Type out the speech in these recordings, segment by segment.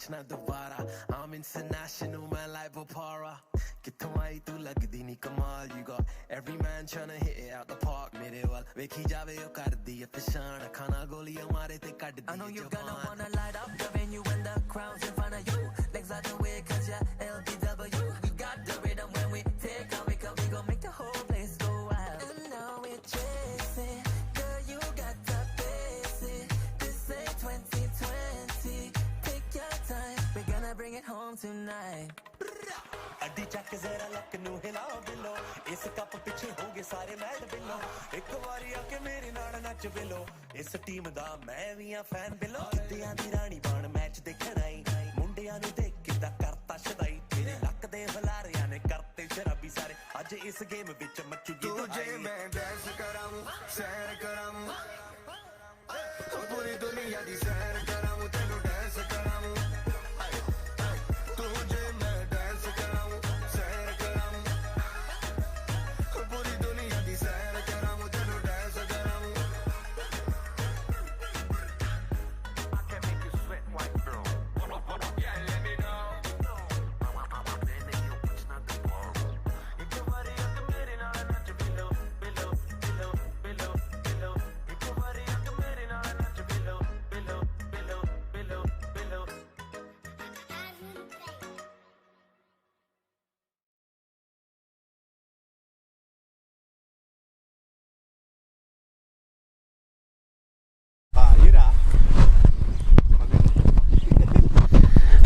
पूछना दोबारा I'm international man like Bopara कित्थों आई तू लगदी नी कमाल You got every man tryna hit it out the park मेरे वाल वेखी जावे ओ कर दी है पछाण खाना गोलियां मारे ते cut the I know you're gonna wanna light up the venue when the crowd's in front of you legs out the way cause you're LBW we got the rhythm when we take our wake up we gon' make the whole place go wild and now we're chasing girl you got the basic this ain't 2020 take your time we're gonna bring it home tonight अड्डी चक जरा luck नू हिलाओ below इस cup पिछे होगे सारे mad below एक बारी आके मेरे नाल नच बिलो इस टीम दा मैं भी आ फैन बिलो किद्दियां दी रानी बन मैच देखण आई मुंडियां नू देख किदा करता शदाई तेरे लक दे हलारियां ने करते शराबी सारे अज इस गेम विच मचूगी तुझे मैं डांस कराऊं सैर कराऊं पूरी दुनिया दी सैर कराऊं तेनू डांस कराऊं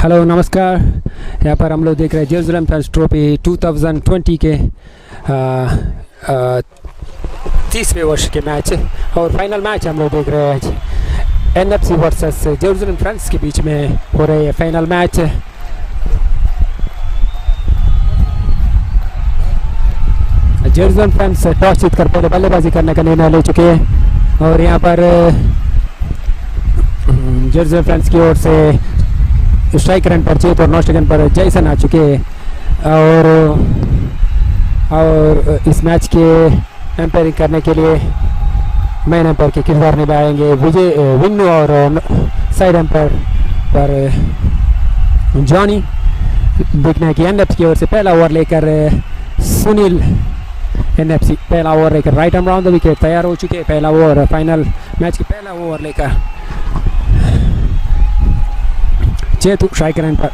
हेलो नमस्कार। यहाँ पर हम लोग देख रहे हैं जेरूसलम फैंस ट्रॉफी 2020 के 30वें वर्ष के मैच और फाइनल मैच हम लोग देख रहे हैं आज NFC वर्सेस जेरूसलम फैंस के बीच में हो रहे हैं final match. Jerusalem fans toss जीतकर पहले बल्लेबाजी करने का निर्णय ले चुके हैं और यहाँ पर जेरूसलम फैंस की ओर से स्ट्राइक रन पर चेत और नॉट रन पर जैसन आ चुके हैं और इस मैच के एम्पायरिंग करने के लिए मैन एम्पायर के किरदार निभाएंगे विजय विन्नू और साइड एम्पायर पर जॉनी। देखना है कि एनएफसी की ओर से पहला ओवर लेकर सुनील एनएफसी पहला ओवर लेकर right arm round the wicket तैयार हो चुके हैं। पहला ओवर फाइनल मैच के पहला ओवर लेकर चेतु स्ट्राइक रन पर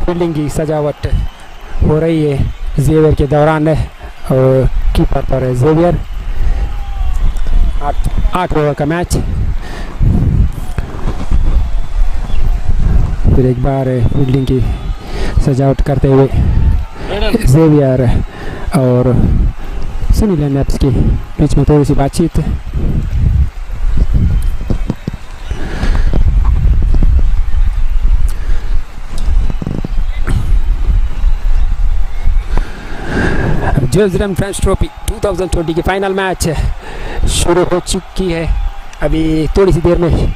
फील्डिंग की सजावट हो रही है जेवियर के दौरान और कीपर पर जेवियर। 8 ओवर का मैच। फिर एक बार फील्डिंग की सजावट करते हुए जेवियर और सुनील एनएप्स के बीच में थोड़ी सी बातचीत। जेरूसलम फैंस ट्रॉफी 2020 की फाइनल मैच शुरू हो चुकी है। अभी थोड़ी सी देर में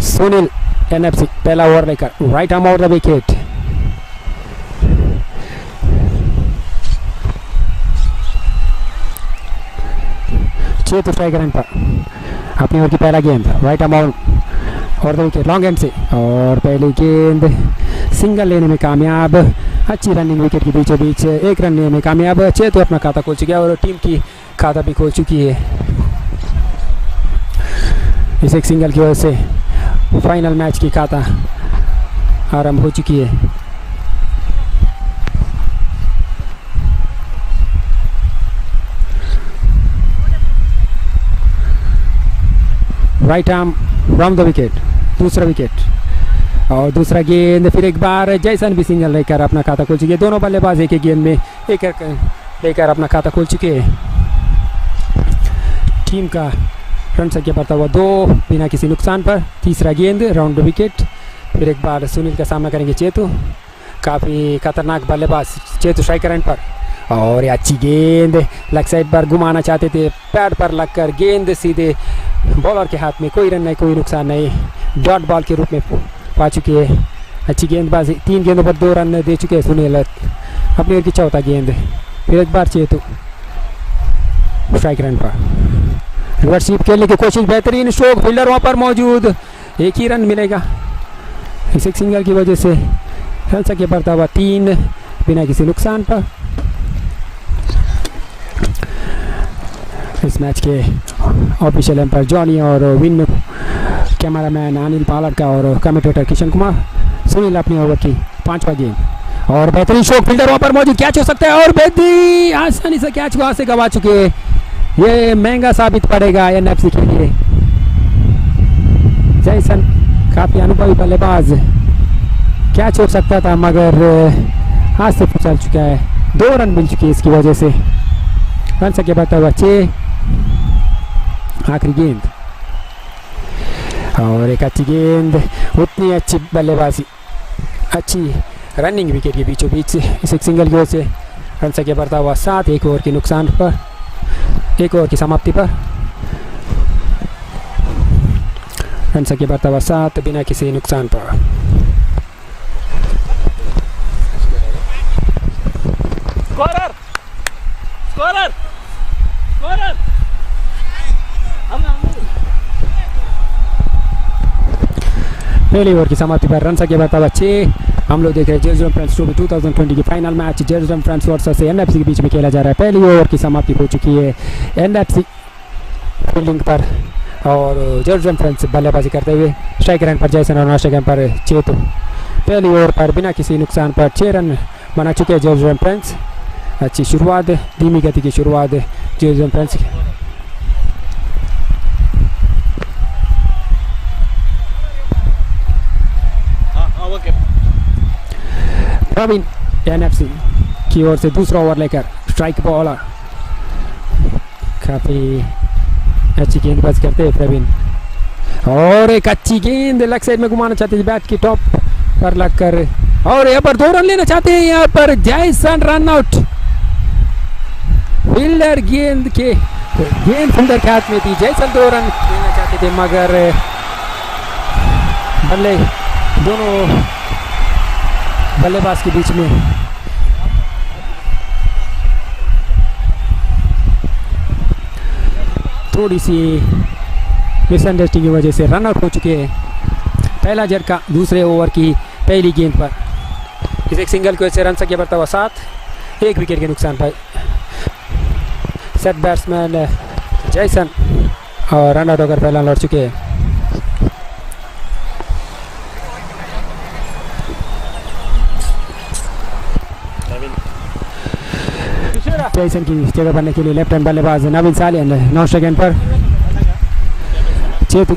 सुनील एनएफसी पहला ओवर लेकर right arm out the wicket. Chetu strike run पर अपनी ओर की पहला गेंद राइट आर्म आउट और द विकेट लॉन्ग एंड से और पहली गेंद सिंगल लेने में कामयाब। अच्छी रनिंग विकेट के बीचों बीच एक रन लेने में कामयाब। चेतु अपना खाता खोल चुका है और टीम की खाता भी खोल चुकी है। इस एक सिंगल की वजह से फाइनल मैच की खाता आरंभ हो चुकी है। Right arm round the wicket दूसरा विकेट और दूसरा गेंद फिर एक बार जैसन भी सिंगल लेकर अपना खाता खोल चुके हैं। दोनों बल्लेबाज एक गेंद में एक लेकर अपना खाता खोल चुके हैं। टीम का रन संख्या बढ़ता हुआ 2 बिना किसी नुकसान पर। तीसरा गेंद राउंड विकेट। फिर एक बार सुनील का सामना करेंगे चेतु। काफ़ी खतरनाक बल्लेबाज चेतु स्ट्राइक रन पर और अच्छी गेंद लेग साइड पर घुमाना चाहते थे, पैड पर लगकर गेंद सीधे बॉलर के हाथ में। कोई रन नहीं, कोई नुकसान नहीं, डॉट बॉल के रूप में पा चुके हैं। अच्छी गेंदबाजी, 3 गेंदों पर 2 रन दे चुके हैं सुनील अपनी ओर की चौथा गेंद। फिर एक बार चेतु स्ट्राइक रन पर रिवर्स स्वीप खेलने की कोशिश, बेहतरीन स्ट्रोक, फील्डर वहाँ पर मौजूद, एक ही रन मिलेगा। इस एक सिंगल की वजह से रन संख्या बढ़ता हुआ 3 बिना किसी नुकसान पर। इस मैच के ऑफिशियल एम्पायर जॉनी और विन कैमरामैन अनिल पालड़का और कमेंटेटर किशन कुमार। सुनील अपनी ओवर की 5वां गेंद और बेहतरीन शॉट, फील्डर वहां पर मौजूद, कैच हो सकता है और बेहतरीन आसानी से कैच वहां से गवा चुके। ये महंगा साबित पड़ेगा एनएफसी के लिए। जैसन काफी अनुभवी बल्लेबाज, कैच हो सकता था मगर हाथ से फिसल चुका है। 2 रन मिल चुके इसकी वजह से। रन संख्या बढ़ता हुआ 6। आखिरी गेंद और एक अच्छी गेंद, उतनी अच्छी बल्लेबाजी, अच्छी रनिंग विकेट के बीचों बीच इस एक सिंगल की वजह से रन संख्या बढ़ता हुआ 7। 1 ओवर के नुकसान पर, 1 ओवर की समाप्ति पर रन संख्या बढ़ता हुआ 7 बिना किसी नुकसान पर। स्कोरर स्कोरर स्कोरर पहली ओवर की समाप्ति पर रन संख्या बढ़ता हुआ 6। हम लोग देख रहे हैं जेरुसलम फ्रेंड्स ट्रॉफी 2020 की final match Jerusalem friends versus NFC के बीच में खेला जा रहा है। पहली ओवर की समाप्ति हो चुकी है एनएफसी फील्डिंग पर और जेरुसलम फ्रेंड्स बल्लेबाजी करते हुए। स्ट्राइक रन पर जैसन और नॉन रन पर चेतु। पहली ओवर पर बिना किसी नुकसान पर 6 रन बना चुके हैं जेरुसलम फ्रेंड्स। अच्छी शुरुआत, धीमी गति की शुरुआत जेरुसलम फ्रेंड्स की। प्रवीण एनएफसी की ओर से दूसरा ओवर लेकर स्ट्राइक बॉलर, काफी अच्छी गेंदबाजी करते हैं प्रवीण और एक अच्छी गेंद लेग साइड में घुमाना चाहते हैं, बैट की टॉप पर लगकर और यहाँ पर 2 रन लेना चाहते हैं। यहाँ पर जैसन रन आउट, फील्डर गेंद फील्डर के हाथ में थी। जैसन 2 रन लेना चाहते थे मगर बल्ले दोनों बल्लेबाज के बीच में थोड़ी सी मिसअंडरस्टैंडिंग की वजह से रन आउट हो चुके हैं। पहला झटका दूसरे ओवर की पहली गेंद पर इस एक सिंगल की वजह से रन संख्या बढ़ता हुआ 7। 1 विकेट के नुकसान पर सेट बैट्समैन जैसन और रन आउट होकर पहला लौट चुके हैं। जैसन की जगह बनने के लिए लेफ्ट हैंड बल्लेबाज नवीन सालियन 9 सेकंड पर चेतु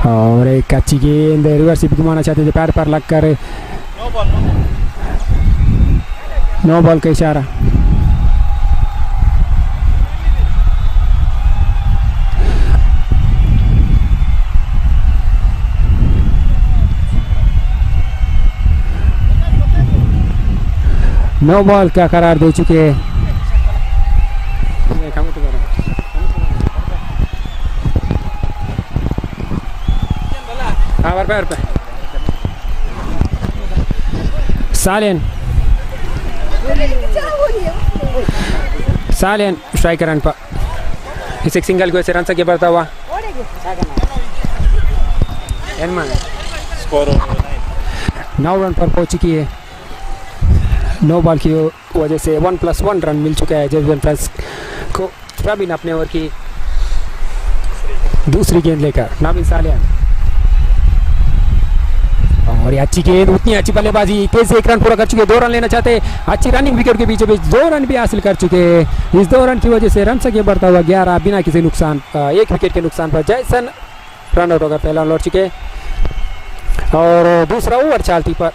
और एक अच्छी गेंद रिवर्स घुमाना चाहते थे, पैर पर लगकर नो बॉल का इशारा। नो बॉल का करार दे चुके हैं। सालियन स्ट्राइक रन पर इस एक सिंगल की वजह से रन संख्या बढ़ता हुआ 9 रन पर पहुंच चुकी है। नो बॉल की वजह से 1+1 रन मिल चुका है जेरुसलम फ्रेंड्स को। प्रवीण अपने ओवर की दूसरी गेंद लेकर नवीन सालियन और ये अच्छी गेंद, उतनी अच्छी बल्लेबाजी, तेज से 1 रन पूरा कर चुके, 2 रन लेना चाहते, अच्छी रनिंग विकेट के बीचों बीच 2 रन भी हासिल कर चुके। इस 2 रन की वजह से रन संख्या बढ़ता हुआ 11 बिना किसी नुकसान 1 विकेट के नुकसान पर जैसन रन आउट होकर पहला लौट चुके और दूसरा ओवर चालती पर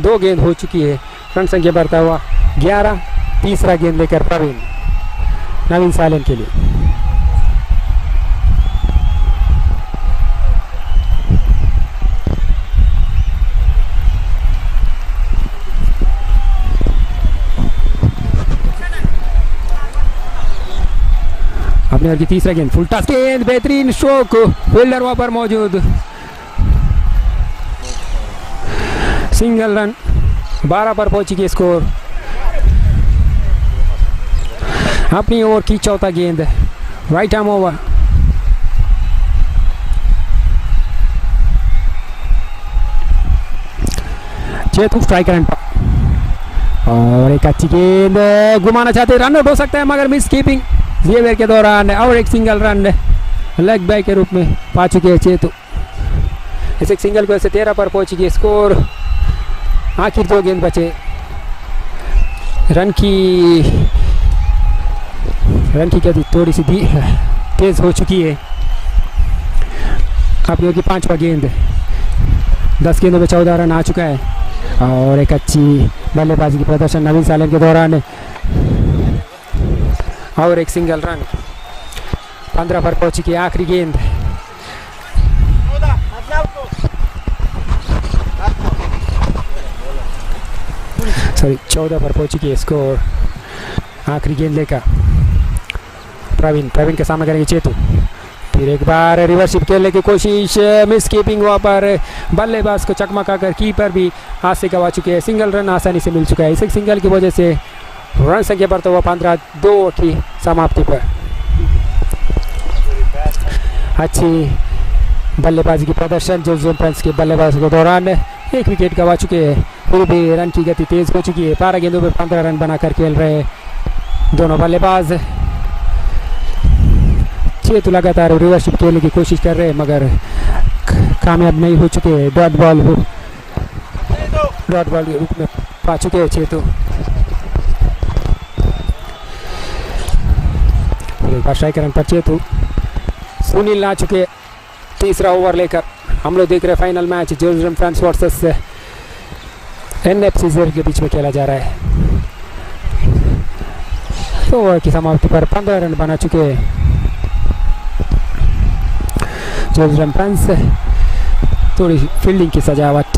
2 गेंद हो चुकी है। रन संख्या बढ़ता हुआ 11। तीसरा गेंद लेकर प्रवीण नवीन सालियन के लिए। अपने ओवर की तीसरा गेंद, फुल टॉस गेंद, बेहतरीन स्ट्रोक, फील्डर वहां पर मौजूद, सिंगल रन, 12 पर पहुंची की स्कोर। अपनी ओवर की चौथा गेंद, right arm over, Chetu strike run पर और एक अच्छी गेंद घुमाना चाहते, रन आउट हो सकता है मगर मिस कीपिंग जेवियर के दौरान और एक सिंगल रन लेग बाय के रूप में पा चुके हैं चेतु। इस एक सिंगल की वजह से 13 पर पहुंची स्कोर। आखिर 2 गेंद बचे, रन की गति थोड़ी सी तेज हो चुकी है। अपनी की 5वां गेंद, 10 गेंदों में 14 रन आ चुका है और एक अच्छी बल्लेबाजी की प्रदर्शन नवीन सालन के दौरान और एक सिंगल रन। 15 पर पहुंची की आखिरी गेंद, सॉरी 14 पर पहुंची की स्कोर। आखिरी गेंद लेकर प्रवीण के सामने करेंगे चेतु। फिर एक बार रिवर्सिप खेलने की कोशिश, मिस कीपिंग वहाँ पर बल्लेबाज को चकमका कर कीपर भी हाथ से गवा चुके हैं। सिंगल रन आसानी से मिल चुका है। इस एक सिंगल की वजह से रन संख्या बढ़ता हुआ 15-2 की समाप्ति पर। अच्छी बल्लेबाजी की प्रदर्शन जेरुसलम फ्रेंड्स के बल्लेबाज के दौरान, एक विकेट गवा चुके हैं फिर भी रन की गति तेज हो चुकी है। 12 गेंदों में 15 रन बनाकर खेल रहे दोनों बल्लेबाज। चेतु लगातार रिवर्सिप खेलने की कोशिश कर रहे हैं मगर कामयाब नहीं हो चुके। डॉट बॉल के रूप में पा चुके हैं चेतु। स्ट्राइक रन पर चेतु। सुनील आ चुके तीसरा ओवर लेकर। हम लोग देख रहे हैं final match Jerusalem friends versus NFC के बीच में खेला जा रहा है। ओवर की समाप्ति पर 15 रन बना चुके हैं जेरुसलम फ्रेंड्स। थोड़ी फील्डिंग की सजावट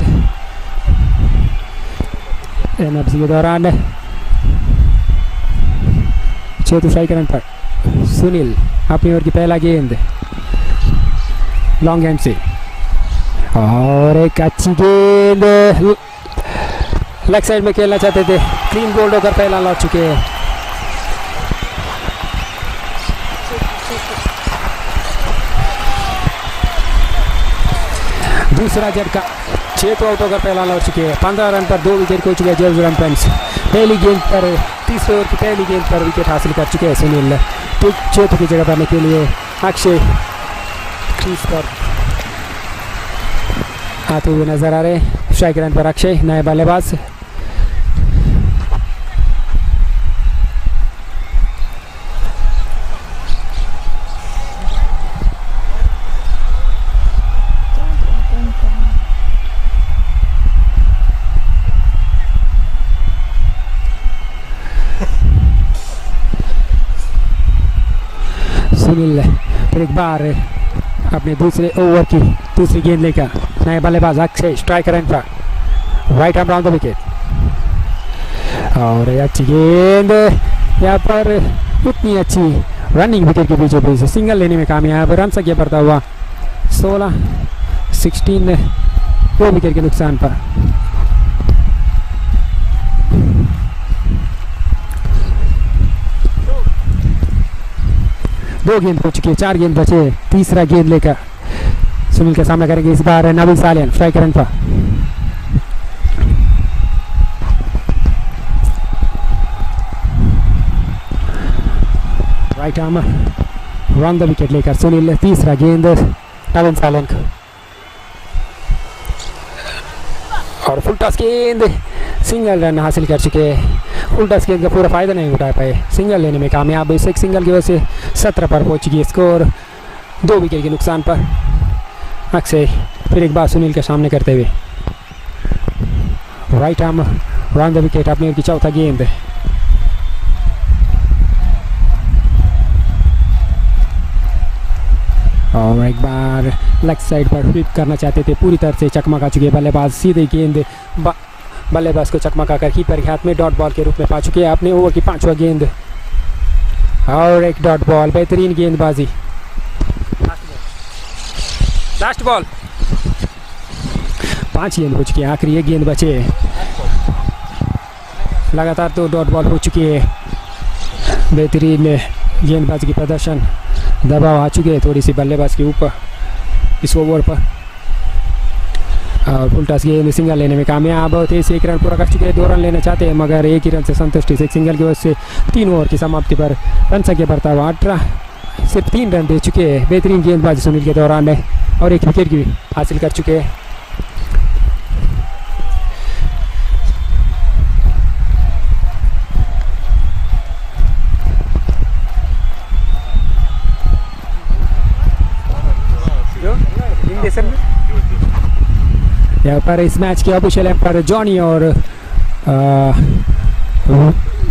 NFC के दौरान। चेतु स्ट्राइक रन पर। सुनील अपनी ओर की पहला गेंद लॉन्ग हैंड से और एक अच्छी गेंद लेग साइड में खेलना चाहते थे, क्लीन बोल्ड होकर पहला लौट चुके हैं। दूसरा झटका, 6 आउट होकर पहला लौट चुके हैं। 15 रन पर 2 विकेट खो चुके हैं जेरुसलम फ्रेंड्स। पहली गेंद पर, तीसरे ओवर की पहली गेंद पर विकेट हासिल कर चुके हैं सुनील। तो चेतु की जगह पाने के लिए अक्षय क्रीज पर आते हुए नजर आ रहे। स्ट्राइक रन पर अक्षय नए बल्लेबाज। सुनील फिर एक बार अपने दूसरे ओवर की दूसरी गेंद लेकर नए बल्लेबाज अक्षय स्ट्राइक रन पर right arm round the wicket और अच्छी गेंद यहाँ पर इतनी अच्छी रनिंग विकेट के बीचों बीच सिंगल लेने में कामयाब। रन संख्या बढ़ता हुआ 16 2 विकेट के नुकसान पर। दो गेंद हो चुकी है, 4 गेंद बचे। तीसरा गेंद लेकर सुनील के सामने करेंगे इस बार नवीन सालियन स्ट्राइक रन पर। Right arm run the wicket लेकर सुनील। तीसरा गेंद नवीन सालियन और फुल टॉस गेंद, सिंगल रन हासिल कर चुके हैं। फुल टॉस गेंद का पूरा फायदा नहीं उठा पाए, सिंगल लेने में कामयाब। इस एक सिंगल की वजह से 17 पर पहुंच गई स्कोर 2 विकेट के नुकसान पर। अक्षय फिर एक बार सुनील के सामने करते हुए right arm run the wicket. अपनी ओर की चौथा गेंद और एक बार लेग साइड पर फ्लिप करना चाहते थे, पूरी तरह से चकमका चुके बल्लेबाज। सीधे गेंद बल्लेबाज को चकमका कर कीपर के हाथ में डॉट बॉल के रूप में पा चुके हैं। अपने ओवर की 5वां गेंद और एक डॉट बॉल, बेहतरीन गेंदबाजी। लास्ट बॉल 5 गेंद हो चुकी है, आखिरी 1 गेंद बचे। लगातार 2 डॉट बॉल हो चुकी है। बेहतरीन गेंदबाजी की प्रदर्शन, दबाव आ चुके हैं थोड़ी सी बल्लेबाज के ऊपर इस ओवर पर। और फुल टॉस गेंद सिंगल लेने में कामयाब। तेज एक रन पूरा कर चुके हैं, 2 रन लेना चाहते हैं मगर एक ही रन से संतुष्टि से सिंगल की वजह से 3 ओवर की समाप्ति पर रन संख्या बढ़ता हुआ 18, सिर्फ 3 रन दे चुके हैं। बेहतरीन गेंदबाजी सुनील के दौरान है और एक विकेट भी हासिल कर चुके हैं। यहाँ पर इस मैच के ऑफिशियल एम्पायर जॉनी और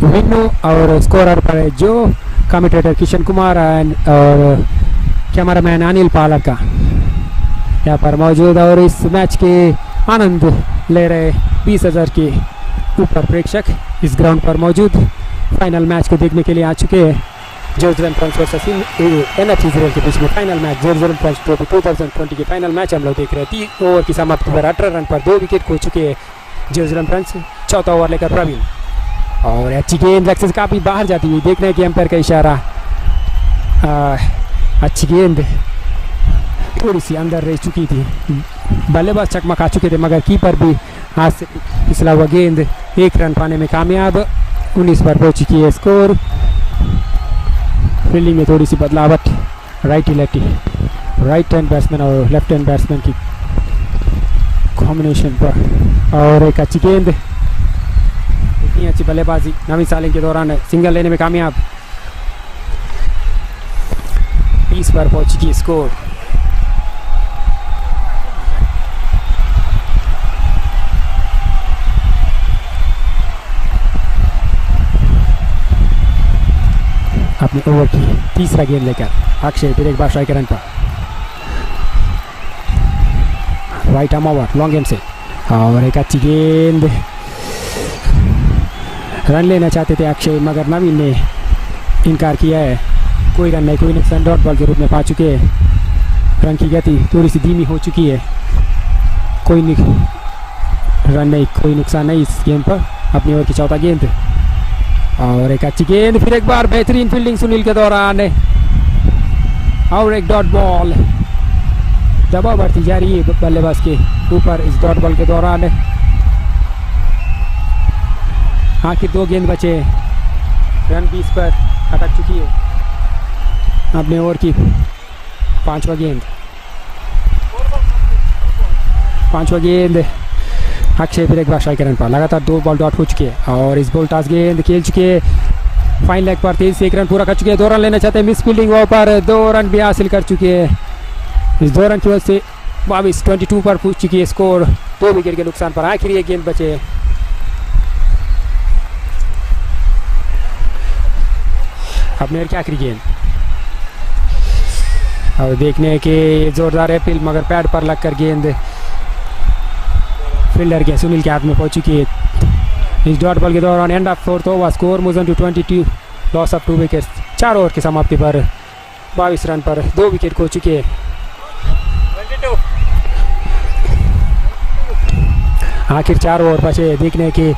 विन्नू और स्कोरर पर जो कमेंटेटर किशन कुमार और कैमरामैन अनिल पालक का यहाँ पर मौजूद और इस मैच के आनंद ले रहे 20,000 के ऊपर प्रेक्षक इस ग्राउंड पर मौजूद फाइनल मैच को देखने के लिए आ चुके हैं। Jerusalem France versus NF Israel के बीच में final match Jerusalem France trophy 2020 के फाइनल मैच हम लोग देख रहे हैं। 3 ओवर की समाप्ति पर 18 रन पर 2 विकेट खो चुके हैं जेरूसलम फ्रांस। चौथा ओवर लेकर प्रवीण और अच्छी गेंद लेग से काफ़ी बाहर जाती हुई, देखने की एम्पायर का इशारा। अच्छी गेंद थोड़ी सी अंदर रह चुकी थी, बल्लेबाज चकमा खा चुके थे मगर कीपर भी हाथ से फिसला हुआ गेंद 1 रन पाने में कामयाब। 19 पर पहुंच चुकी है स्कोर। फील्डिंग में थोड़ी सी बदलावट, राइट हैंड बैट्समैन और लेफ्ट हैंड बैट्समैन की कॉम्बिनेशन पर और एक अच्छी गेंद, इतनी अच्छी बल्लेबाजी नवीन सालिम के दौरान सिंगल लेने में कामयाब। 20 पर पहुंच चुकी स्कोर। अपने ओवर की तीसरा गेंद लेकर अक्षय फिर एक बार स्ट्राइक रन पर right arm over long and से और एक अच्छी गेंद। रन लेना चाहते थे अक्षय मगर नवीन ने इनकार किया है। कोई रन नहीं, कोई नुकसान, डॉट बॉल के रूप में पा चुके हैं। रन की गति थोड़ी सी धीमी हो चुकी है। कोई रन नहीं, कोई नुकसान नहीं इस गेंद पर। अपनी ओवर की चौथा गेंद और एक अच्छी गेंद, फिर एक बार बेहतरीन फील्डिंग सुनील के दौरान और एक डॉट बॉल। दबाव बढ़ती जा रही है बल्लेबाज के ऊपर इस डॉट बॉल के दौरान। आखिर 2 गेंद बचे, रन 20 पर अटक चुकी है। अपने ओवर की पांचवा गेंद अक्षय फिर एक बार स्ट्राइक रन पर लगातार 2 बॉल डॉट हो चुके हैं और इस बॉल टॉस गेंद खेल चुके हैं। फाइन लेग पर तेज से 1 रन पूरा कर चुके हैं। 2 रन लेना चाहते हैं, मिस फील्डिंग ओवर पर 2 रन भी हासिल कर चुके हैं। इस 2 रन की वजह से 22 पर पहुंच चुकी है स्कोर। 2 विकेट के नुकसान पर आखिरी एक गेंद बचे। अपने ओवर की आखिरी गेंद और देखने के जोरदार अपील मगर पैड पर लगकर गेंद फील्डर के सुनील के हाथ में पहुंच चुकी है। इस डॉट बॉल के दौरान end of 4th over score moves on to 22, loss of 2 wickets. 4 over की समाप्ति पर 22 रन पर 2 विकेट खो चुके हैं। आखिर 4 ओवर बचे, देखने के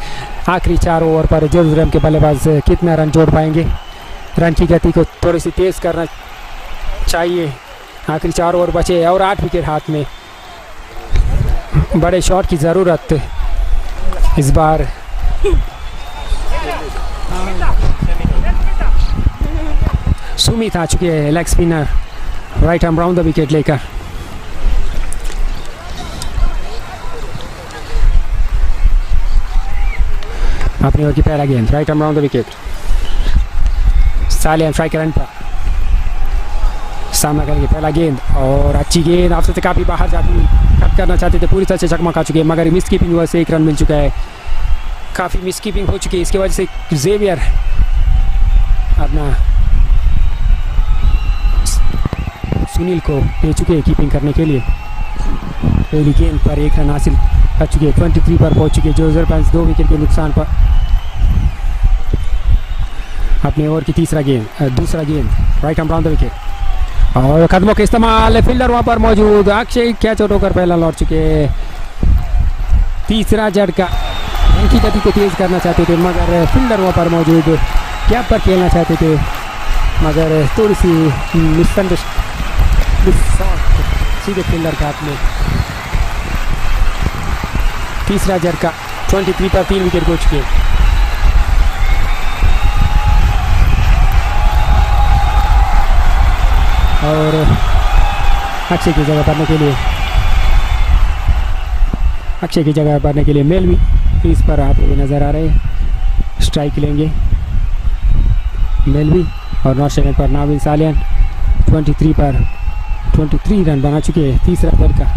आखिरी 4 ओवर पर जेरूसलम के बल्लेबाज कितना रन जोड़ पाएंगे। रन की गति को थोड़ी सी तेज करना चाहिए। आखिरी 4 ओवर बचे और 8 विकेट हाथ में। बड़े शॉट की ज़रूरत इस बार। सुमित आ चुके हैं leg spinner, right arm round the wicket लेकर। अपनी ओवर की पहला गेंद right arm round the wicket. Salim strike run पर सामना करेंगे पहला गेंद और अच्छी गेंद आपसे से काफ़ी बाहर जाती हुई, कट करना चाहते थे, पूरी तरह से चकमा खा चुके हैं मगर मिस कीपिंग वजह से 1 रन मिल चुका है। काफ़ी मिस कीपिंग हो चुकी है, इसकी वजह से जेवियर अपना सुनील को दे चुके हैं कीपिंग करने के लिए। पहली गेंद पर 1 रन हासिल कर चुके हैं। 23 पर पहुंच चुके हैं जेरूसलम फ्रांस 2 विकेट के नुकसान पर। अपने ओवर की दूसरा गेंद right arm round the wicket और कदमों के इस्तेमाल, फील्डर वहां पर मौजूद। अक्षय कैच आउट होकर पहला लौट चुके हैं। तीसरा झटका, उनकी गति को तेज करना चाहते थे मगर फील्डर वहां पर मौजूद, गैप पर खेलना चाहते थे मगर थोड़ी सी सीधे फील्डर के हाथ में। तीसरा झटका 23 पर 3 विकेट खो चुके। और अक्षय की जगह भरने के लिए मेल भी क्रीज पर आते हुए नजर आ रहे हैं। स्ट्राइक लेंगे मेल भी और नॉट स्ट्राइक पर नाविल सालियान 23 पर 23 रन बना चुके हैं। तीसरा झटका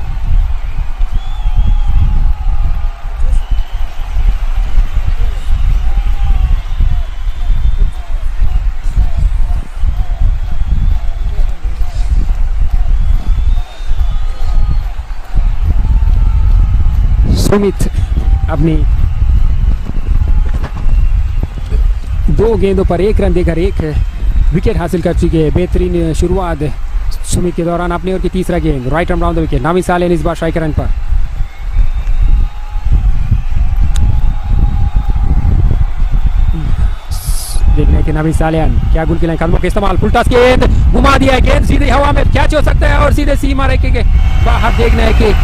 सुमित अपनी 2 गेंदों पर 1 रन देकर 1 विकेट हासिल कर चुके हैं। बेहतरीन शुरुआत सुमित के दौरान अपने ओवर की तीसरा गेंद right arm down the wicket. नावी सालेन इस बार स्ट्राइक रन पर। देखने के नवी सालियान क्या गुल की लाइन कदमों के इस्तेमाल फुल टॉस गेंद घुमा दिया है। गेंद सीधे हवा में कैच हो सकता है और सीधे सीमा रेखे के बाहर। देखना है कि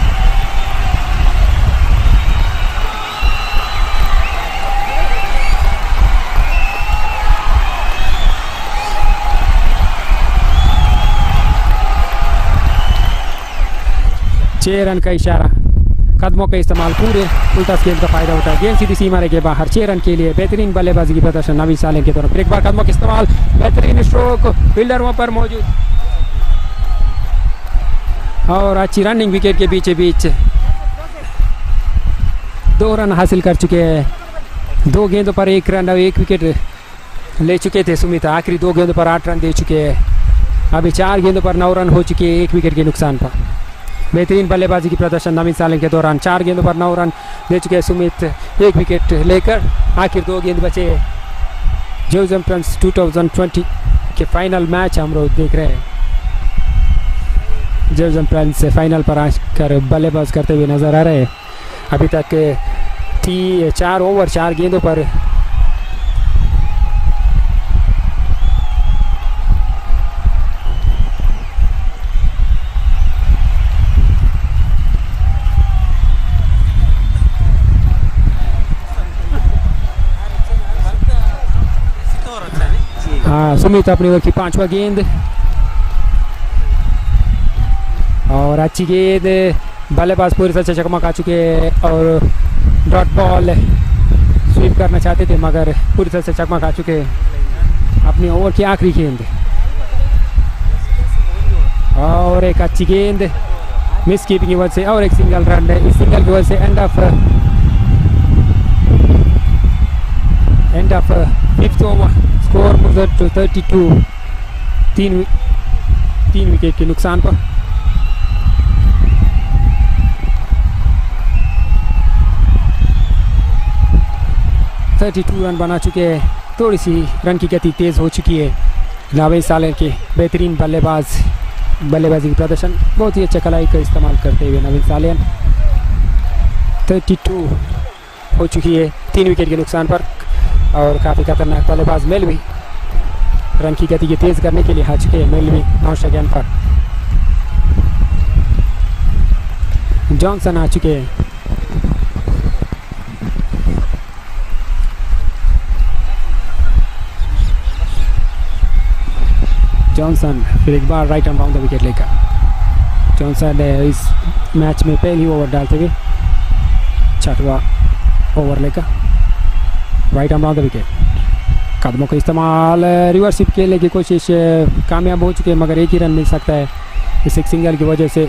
छह रन का इशारा, कदमों का इस्तेमाल पूरे उल्टा गेंद का फायदा होता है। गेंद सीधी सीमा के बाहर 6 रन के लिए बेहतरीन बल्लेबाजी की प्रदर्शन नवी सालेन के दौरान। फिर एक बार कदमों का इस्तेमाल, बेहतरीन स्ट्रोक, फील्डर वहां पर मौजूद और अच्छी रनिंग विकेट के बीच 2 रन हासिल कर चुके हैं। 2 गेंदों पर 1 रन और 1 विकेट ले चुके थे सुमित। आखिरी 2 गेंदों पर 8 रन दे चुके हैं। अभी 4 गेंदों पर 9 रन हो चुके हैं 1 विकेट के नुकसान पर। बेहतरीन बल्लेबाजी की प्रदर्शन नवीन सालिन के दौरान। 4 गेंदों पर 9 रन दे चुके हैं सुमित 1 विकेट लेकर। आखिर 2 गेंद बचे। जो चैंपियंस 2020 के फाइनल मैच हम लोग देख रहे हैं। जो चैंपियंस फाइनल पर आकर बल्लेबाज करते हुए नजर आ रहे हैं। अभी तक 4 ओवर 4 गेंदों पर सुमित अपनी ओवर की 5वां गेंद और अच्छी गेंद। बल्लेबाज पूरी तरह से चकमा खा चुके और डॉट बॉल स्वीप करना चाहते थे मगर पूरी तरह से चकमा खा चुके। अपनी ओवर की आखिरी गेंद और एक अच्छी गेंद मिस कीपिंग की वजह से और एक सिंगल रन है। इस सिंगल की वजह से end of 5th over score 32। 3 wicket के नुकसान पर। रन बना चुके हैं। थोड़ी सी रन की गति तेज हो चुकी है। नावी सालेन के बेहतरीन बल्लेबाजी की प्रदर्शन, बहुत ही अच्छा कलाई का इस्तेमाल करते हुए नवीन सालेन 32 हो चुकी है 3 विकेट के नुकसान पर। और काफ़ी खतरनाक बल्लेबाज मेल भी रन की गति को तेज करने के लिए आ चुके हैं। मेल भी नॉट सेकेंड पर। जॉनसन आ चुके हैं। जॉनसन फिर एक बार right arm down the wicket लेकर। जॉनसन इस मैच में पहली ओवर डालते हुए 6वां ओवर लेकर right arm down the wicket. कदमों का इस्तेमाल, रिवर्सिप खेलने की कोशिश कामयाब हो चुके हैं मगर 1 ही रन मिल सकता है। इस एक सिंगल की वजह से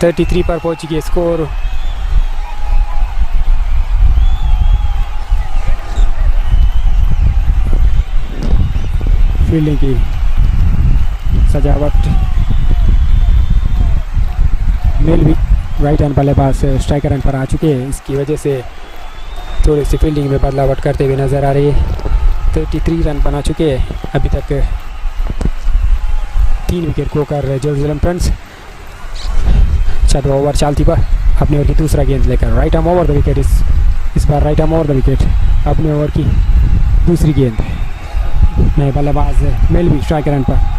33 पर पहुंच चुकी है स्कोर। फील्डिंग की सजावट, मेल भी राइट हैंड बल्लेबाज स्ट्राइकर रन पर आ चुके हैं। इसकी वजह से थोड़ी सी फील्डिंग में बदलावट करते हुए नजर आ रही है। 33 रन बना चुके हैं अभी तक। 3 विकेट खोकर जेरूसलम फ्रेंड्स 6वां ओवर चालती पर अपने ओवर की दूसरा गेंद लेकर right arm over the wicket. इस बार right arm over the wicket अपने ओवर की दूसरी गेंद। नए बल्लेबाज मेल भी स्ट्राइकर रन पर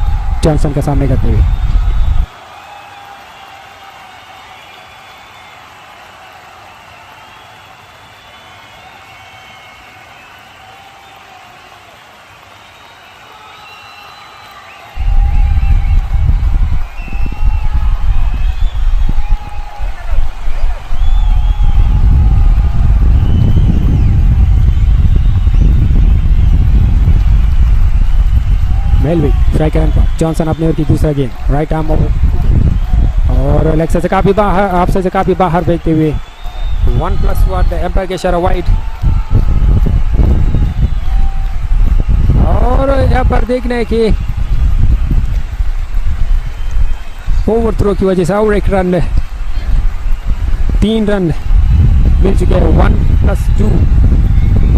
जॉनसन का सामने करते हुए। मेलवी स्ट्राइक रन पर जॉनसन अपने ओर की दूसरा गेंद राइट आर्म और लेग से काफ़ी बाहर आपसे से काफ़ी बाहर फेंकते हुए 1+1 एम्पायर के इशारा वाइड। और यहाँ पर देखना है कि ओवर थ्रो की वजह से और एक रन 3 रन मिल चुके हैं 1+2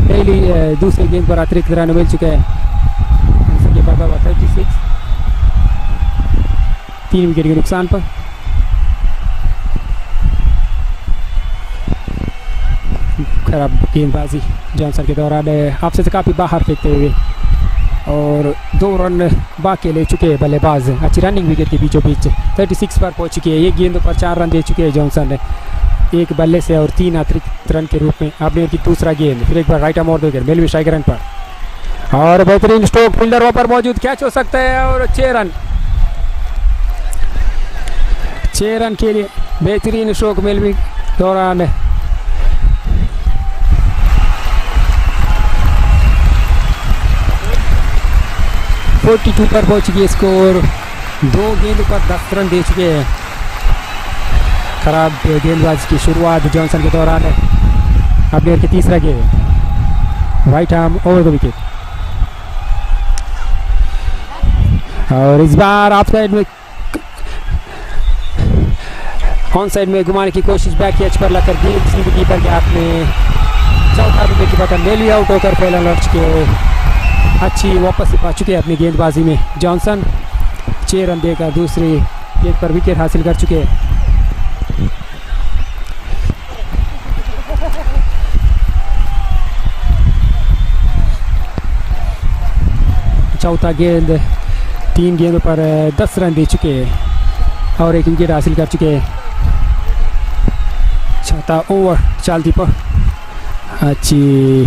पहली दूसरे गेंद पर अतिरिक्त रन मिल चुके हैं 36 3 विकेट के नुकसान पर। खराब गेंदबाजी जॉनसन के दौरान आपसे से काफ़ी बाहर फेंकते हुए और 2 रन बाकी ले चुके हैं बल्लेबाज। अच्छी रनिंग विकेट के बीचों बीच 36 पर पहुंच चुकी है। एक गेंद पर 4 रन दे चुके हैं जॉनसन ने एक बल्ले से और 3 अतिरिक्त रन के रूप में। अपने की दूसरा गेंद फिर एक बार राइट आर्म और 2 गेंद मेलवी स्ट्राइक रन पर और बेहतरीन स्ट्रोक फील्डर वहां पर मौजूद कैच हो सकता है और 6 रन के लिए बेहतरीन स्ट्रोक मेलवी दौरान 42 पर पहुंच चुकी है स्कोर। 2 गेंद पर 10 रन दे चुके हैं। खराब गेंदबाजी की शुरुआत जॉनसन के दौरान है। अपने ओर की तीसरा गेंद right arm over the wicket और इस बार ऑफ साइड में ऑन साइड में घुमाने की कोशिश बैक कैच पर लगकर गेंद सीधे कीपर के हाथ में। चौथा विकेट की पतन मेलवी आउट होकर पहला लौट चुके अच्छी वापस पा चुके हैं अपनी गेंदबाजी में जॉनसन। 6 रन देकर दूसरी गेंद पर विकेट हासिल कर चुके हैं। चौथा गेंद 3 गेंदों पर 10 रन दे चुके हैं और 1 विकेट हासिल कर चुके हैं। चौथा ओवर चलती पर अच्छी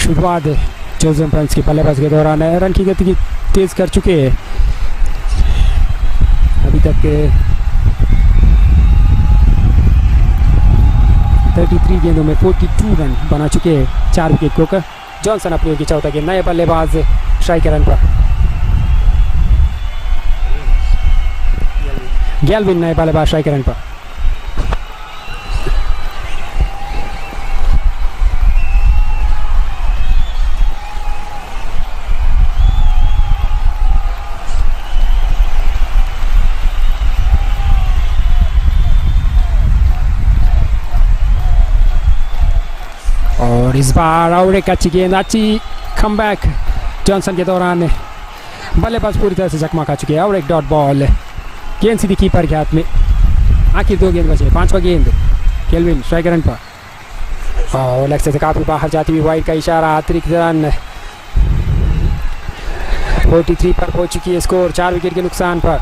शुरुआत है जोसेफ फ्रांस की बल्लेबाज के दौरान रन की गति की तेज कर चुके हैं। अभी तक के 33 गेंदों में 42 रन बना चुके हैं 4 विकेट खोकर। जॉनसन अपनी ओर की चौथा गेंद नए बल्लेबाज स्ट्राइक रन पर गैलविन नए बल्लेबाज स्ट्राइक रन पर और इस बार और एक अच्छी गेंद अच्छी कमबैक जॉनसन के दौरान बल्लेबाज पूरी तरह से चकमा खा चुके हैं और एक डॉट बॉल गेंद सीधी कीपर के हाथ में। आखिर 2 गेंद बचे 5वां गेंद गैलविन स्ट्राइक रन पर और लेग से काफ़ी बाहर जाती हुई वाइड का इशारा अतिरिक्त रन 43 पर पहुंच चुकी है स्कोर 4 विकेट के नुकसान पर।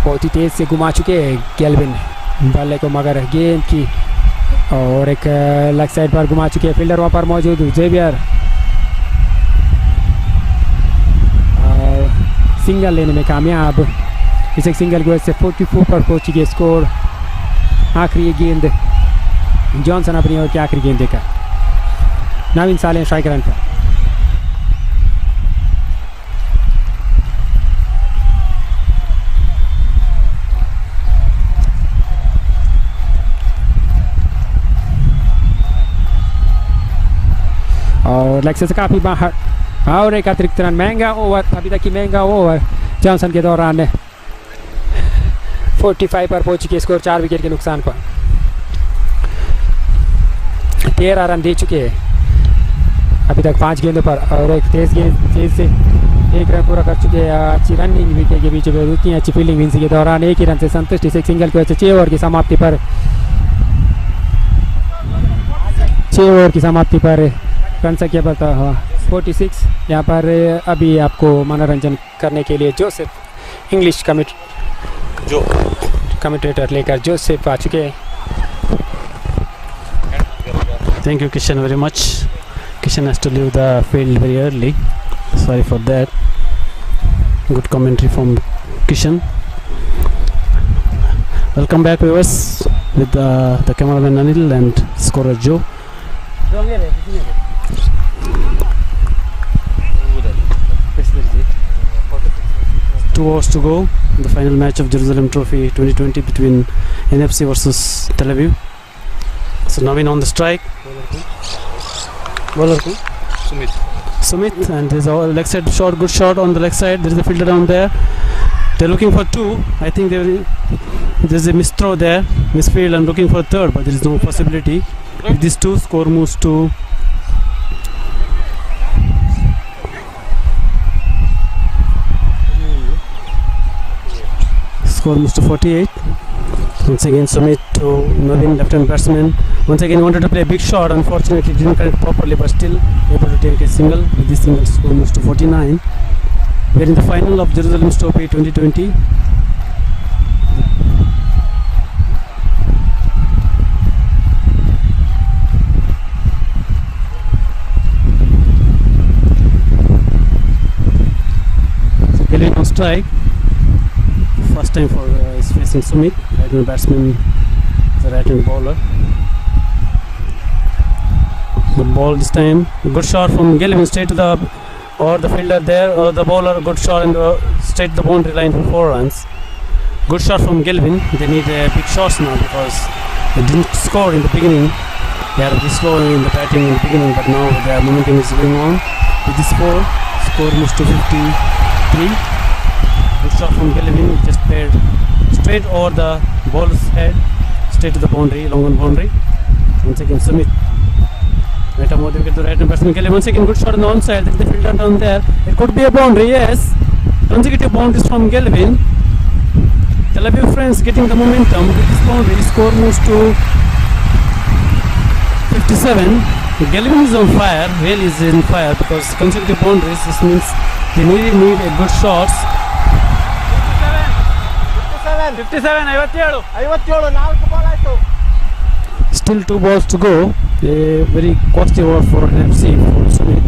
बहुत ही तेज से घुमा चुके हैं गैलविन बल्ले को मगर गेंद की और एक लेग साइड पर घुमा चुके हैं। फील्डर वहाँ पर मौजूद जेवियर सिंगल लेने में कामयाब। इस एक सिंगल की वजह से 44 पर पहुंच चुकी है स्कोर। आखिरी गेंद जॉनसन अपनी ओर की आखिरी गेंद देकर नवीन साले स्ट्राइक रन पर और लेग से काफ़ी बाहर और एक अतिरिक्त रन। महंगा ओवर अभी तक की महंगा ओवर जॉनसन के दौरान 45 पर पहुंच चुकी है स्कोर 4 विकेट के नुकसान पर। 13 रन दे चुके हैं अभी तक 5 गेंदों पर और एक तेज से 1 रन पूरा कर चुके हैं। अच्छी रनिंग विकेट के बीच में उतनी अच्छी फील्डिंग विंसी के दौरान 1 ही रन से संतुष्ट। इस एक सिंगल की वजह से 6 ओवर की समाप्ति पर 6 ओवर की समाप्ति पर रन संख्या पता 46। यहाँ पर अभी आपको मनोरंजन करने के लिए जोसेफ इंग्लिश कमेंटेटर लेकर जोसेफ आ चुके हैं। Thank you, Kishan, very much. Kishan has to leave the field very early. Sorry for that. Good commentary from Kishan. Welcome back, viewers, with the cameraman Anil and scorer Joe. 2 hours to go. The final match of Jerusalem Trophy 2020 between NFC versus Tel Aviv. So Navin on the strike. Bowler Sumit, and there's a leg side shot, good shot on the leg side. There is a fielder down there. They're looking for 2. I think there's a misthrow there, misfield, and looking for a third, but there is no possibility. If these 2, score moves to score moves to 48. Once again Sumit to Navin, left-hand batsman. Once again wanted to play a big shot, unfortunately didn't cut it properly, but still able to take a single. With this single, score moves to 49. We are in the final of Jerusalem Trophy 2020. So Kelvin on strike. First time for is facing Sumit, right-hand batsman, the right-hand bowler. Good ball this time. Good shot from Gelvin straight to the fielder there, or the bowler. Good shot and straight to the boundary line for 4 runs. Good shot from Gelvin. They need big shots now because they didn't score in the beginning. They are a bit slow in the batting in the beginning, but now their momentum is going on. With this score moves to 53. Good shot from Gelvin, just played straight over the bowler's head, straight to the boundary, long on boundary. Once again Sumit. Right up to the right hand batsman Gelvin. Once again good shot on the onside. There is the fielder down there. It could be a boundary, yes. Consecutive boundaries from Gelvin. Tel Aviv friends getting the momentum with this boundary. Score moves to 57. Gelvin is on fire, really is in fire because consecutive boundaries. This means they really need a good shots. 57, 57, 4 ball ಆಯ್ತು. Still 2 balls to go. A very costly over for NFC for Sumit.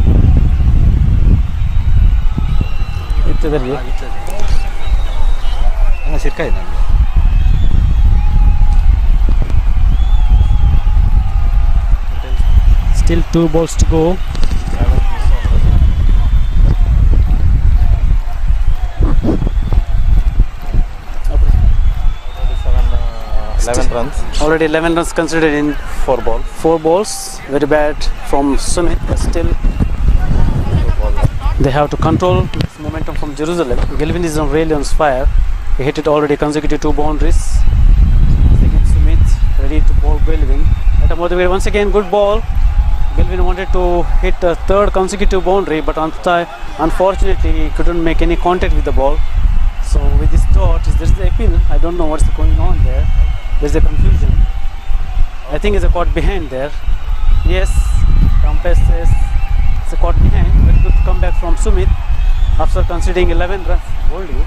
Still 2 balls to go. Already 11 runs considered in 4 balls. 4 balls, very bad from Sumit, but still they have to control this momentum from Jerusalem. Gelvin is really on fire. He hit it already consecutive 2 boundaries. Again Sumit ready to bowl Gelvin. Once again good ball. Gelvin wanted to hit a 3rd consecutive boundary, but unfortunately he couldn't make any contact with the ball. So with this dot, there is the appeal. I don't know what's going on there. There's a confusion. I think it's a caught behind there. Yes, Compass says it's a caught behind. Very good comeback from Sumit after conceding 11 runs boldly.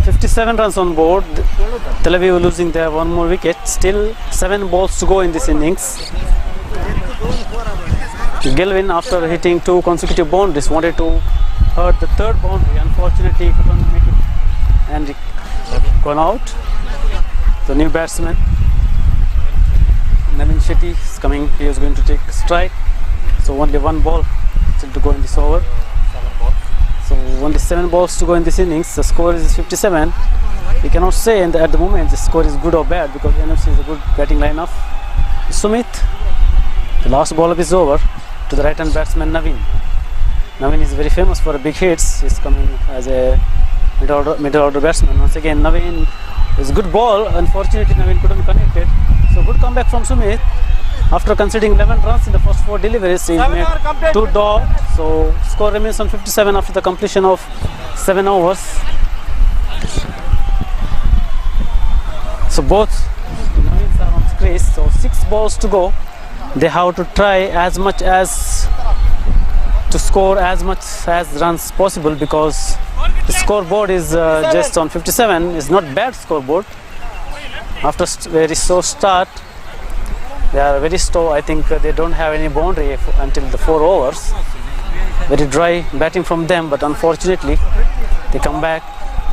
57 runs on board. Tel Aviv losing their 1 more wicket. Still 7 balls to go in this innings. Gelvin, after hitting 2 consecutive boundaries, wanted to hurt the 3rd boundary. Unfortunately, he couldn't make it and gone out. The new batsman Navin Shetty is coming. He is going to take a strike. So only 1 ball still to go in this over. So only 7 balls to go in this innings. The score is 57. We cannot say at the moment the score is good or bad because NFC is a good batting lineup. Sumit, the last ball of his over to the right hand batsman Navin. Navin is very famous for big hits. He's coming as a middle order batsman. Once again Navin is good ball. Unfortunately Navin couldn't connect it. So good comeback from Sumit. After conceding 11 runs in the first 4 deliveries, he made 2 dots. So score remains on 57 after the completion of 7 overs. So both Navins are on crease. So 6 balls to go. They have to try as much as to score as much as runs possible because the scoreboard is just on 57. It's not bad scoreboard. After very slow start, they are very slow. I think they don't have any boundary until the 4 overs. Very dry batting from them, but unfortunately they come back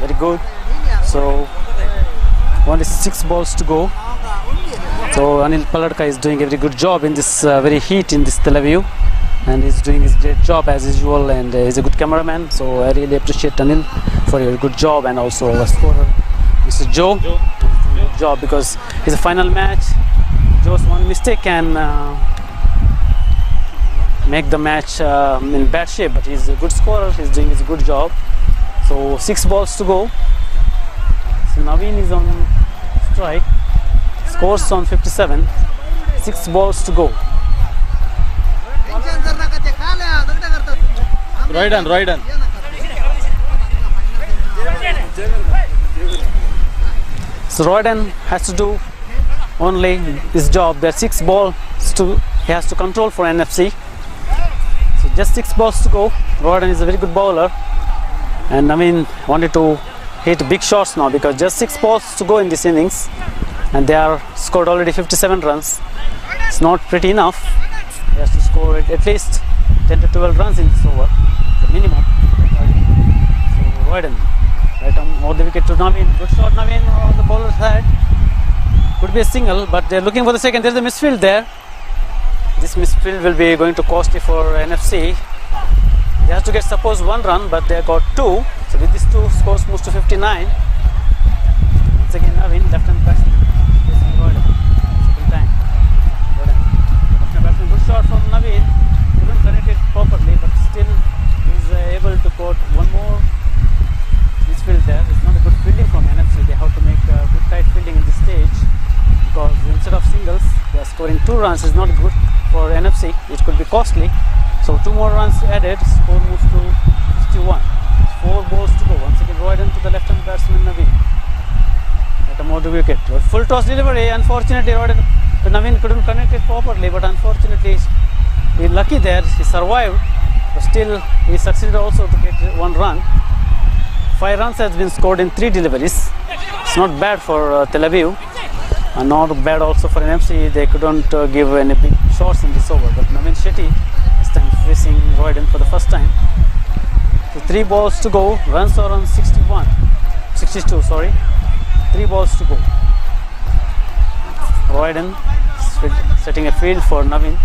very good. So only 6 balls to go. So Anil Paladka is doing a very good job in this very heat in this Tel Aviv. and he's doing his great job as usual, and he's a good cameraman, so I really appreciate Anil for your good job, and also our scorer Mr. Joe. He's doing a good job because it's a final match. Joe's one mistake can make the match in bad shape, but he's a good scorer, he's doing his good job. So 6 balls to go. So Naveen is on strike, scores on 57, 6 balls to go. Royden. So Royden has to do only his job. There are 6 balls he has to control for NFC. So just 6 balls to go. Royden is a very good bowler, and Naveen wanted to hit big shots now because just 6 balls to go in this innings, and they are scored already 57 runs. It's not pretty enough. He has to score at least 10 to 12 runs in this over, the minimum. So Royden, right on the wicket to Naveen. Good shot, Naveen, on the bowler's side. Could be a single, but they're looking for the second. There's a misfield there. This misfield will be going to costly for NFC. They have to get suppose 1 run, but they got 2. So with these 2, scores moves to 59. Once again, Naveen, left-hand batsman, facing Royden. Second time. Royden. Left-hand batsman, good shot from Naveen. Couldn't connect it properly, but still he's able to put one more misfield there. It's not a good fielding from NFC. They have to make good tight fielding in this stage, because instead of singles, they are scoring 2 runs. Is not good for NFC. It could be costly. So 2 more runs added, score moves to 61. 4 balls to go. Once again, Royden to the left-hand batsman Naveen. At a more wicket. Full toss delivery. Unfortunately, Naveen couldn't connect it properly, but unfortunately, he's lucky there. He survived, but still he succeeded also to get 1 run. 5 runs has been scored in 3 deliveries. It's not bad for Tel Aviv, and not bad also for NFC. They couldn't give any big shots in this over, but Naveen Shetty this time facing Royden for the first time. So 3 balls to go. Runs are on 62. Sorry, 3 balls to go. Royden setting a field for Naveen.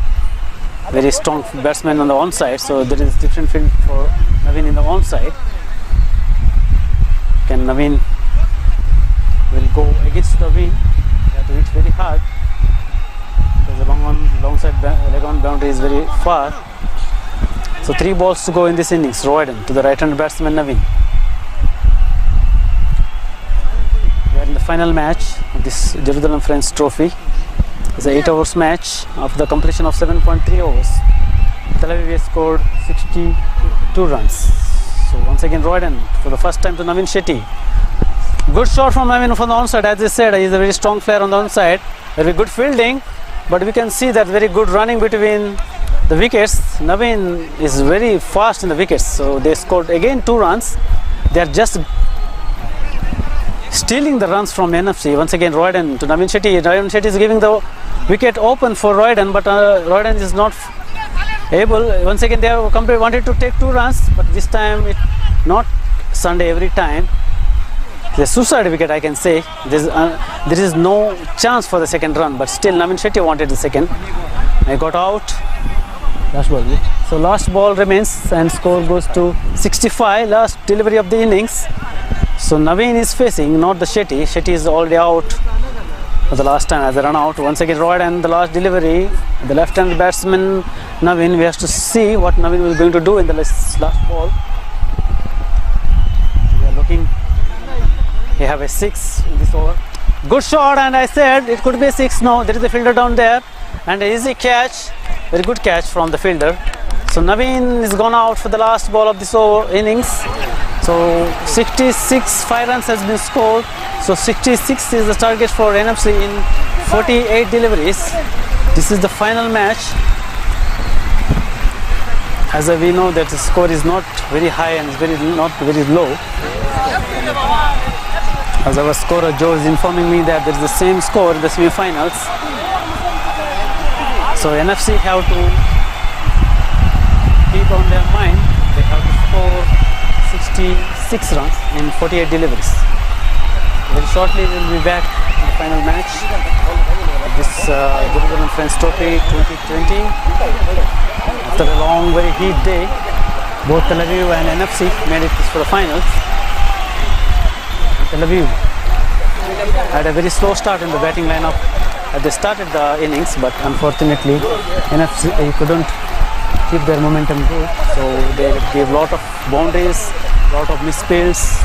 Very strong batsman on the onside, so there is different field for Naveen in the onside. Can Naveen will go against the wind? They have to hit very hard because the long side leg on boundary is very far. So 3 balls to go in this innings. Royden to the right-hand batsman Naveen. We are in the final match of this Jerusalem Friends Trophy. It's an 8 hours match. After the completion of 7.3 overs, Tel Aviv has scored 62 runs. So once again, Royden for the first time to Naveen Shetty. Good shot from Naveen from the onside. As I said, he's a very strong player on the onside. Very good fielding, but we can see that very good running between the wickets. Naveen is very fast in the wickets, so they scored again 2 runs. They are just stealing the runs from NFC. Once again, Royden to Naveen Shetty. Naveen Shetty is giving the wicket open for Royden, but Royden is not able. Once again, they have wanted to take 2 runs, but this time it not Sunday every time. The suicide wicket, I can say. There is no chance for the second run, but still Naveen Shetty wanted the second. I got out. Last ball. So last ball remains, and score goes to 65. Last delivery of the innings. So Naveen is facing, not the Shetty. Shetty is already out for the last time as a run out. Once again, Royden, the last delivery. The left-hand batsman Naveen. We have to see what Naveen is going to do in the last ball. We are looking. He have a 6 in this over. Good shot, and I said it could be a 6. No, there is a fielder down there, and an easy catch. Very good catch from the fielder. So Naveen is gone out for the last ball of this over innings. So 66, 5 runs has been scored. So 66 is the target for NFC in 48 deliveries. This is the final match. As we know that the score is not very high and not very low. As our scorer Joe is informing me that there is the same score in the semi-finals. So NFC have to keep on their mind. They have to score 66 runs in 48 deliveries. Very shortly we will be back in the final match of this Jerusalem Friends Trophy 2020. After a long, very heat day, both Tel Aviv and NFC made it for the finals. Tel Aviv had a very slow start in the batting lineup as they started the innings, but unfortunately NFC couldn't keep their momentum good, so they gave a lot of boundaries, lot of misfields.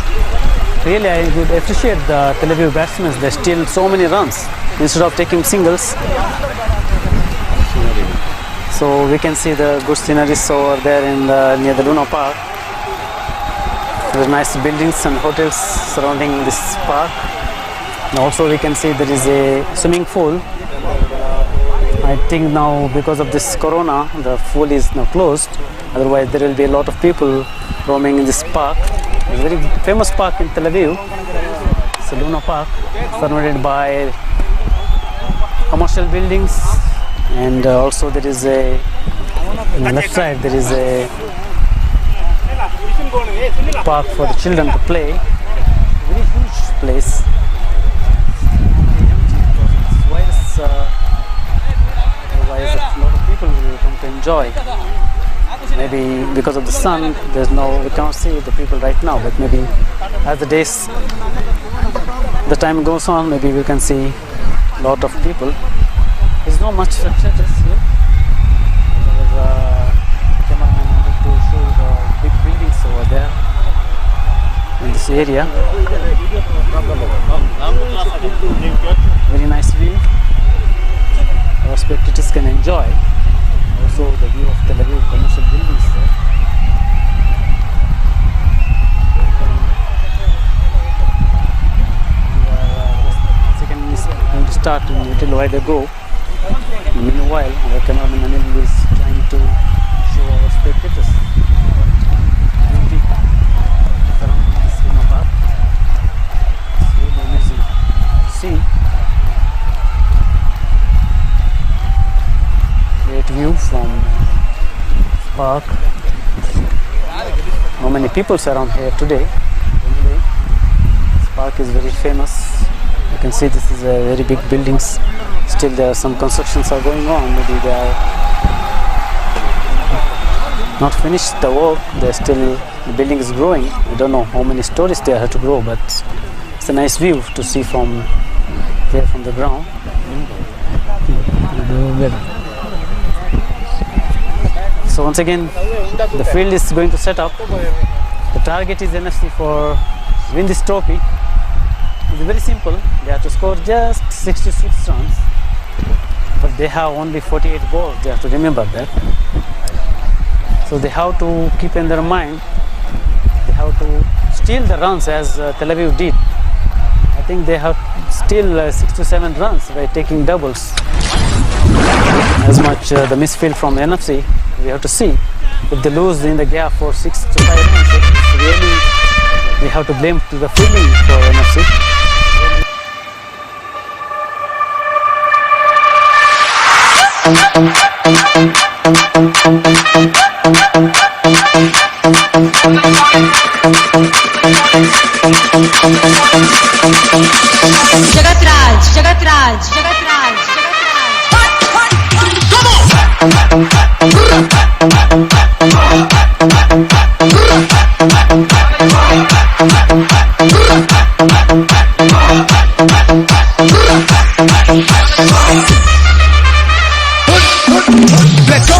Really, I would appreciate the Tel Aviv batsmen. They steal so many runs instead of taking singles. So we can see the good sceneries over there in near the Luna Park. There are nice buildings and hotels surrounding this park. And also we can see there is a swimming pool. I think now because of this corona, the pool is now closed. Otherwise there will be a lot of people roaming in this park. It's a very famous park in Tel Aviv. It's a Luna Park, surrounded by commercial buildings, and also there is a, on the left side there is a park for the children to play. A very huge place. Otherwise a lot of people will come to enjoy. Maybe because of the sun, we cannot see the people right now, but maybe as the time goes on, maybe we can see a lot of people. There's not much spectators here. There was a cameraman wanted to show the big buildings over there in this area. Very nice view. Our spectators can enjoy. Also the view of Tel Aviv commercial buildings there. Second is going to start a little while ago. Meanwhile, our cameraman Anil is trying to show our spectators beauty surrounding this Luna Park. It's really amazing to see. Great view from park. How many people are around here today? Anyway, this park is very famous. You can see this is a very big buildings. Still there are some constructions are going on. Maybe they are not finished the work. The building is growing. I don't know how many stories they have to grow, but it's a nice view to see from here from the ground. So once again, the field is going to set up. The target is NFC for win this trophy. It's very simple. They have to score just 66 runs, but they have only 48 balls. They have to remember that. So they have to keep in their mind. They have to steal the runs as Tel Aviv did. I think they have steal 6 to 7 runs by taking doubles. As much the misfield from NFC, we have to see. If they lose in the gap for 6 to 5 runs, it's really we have to blame to the fielding for NFC. Chega atrás. Let's go.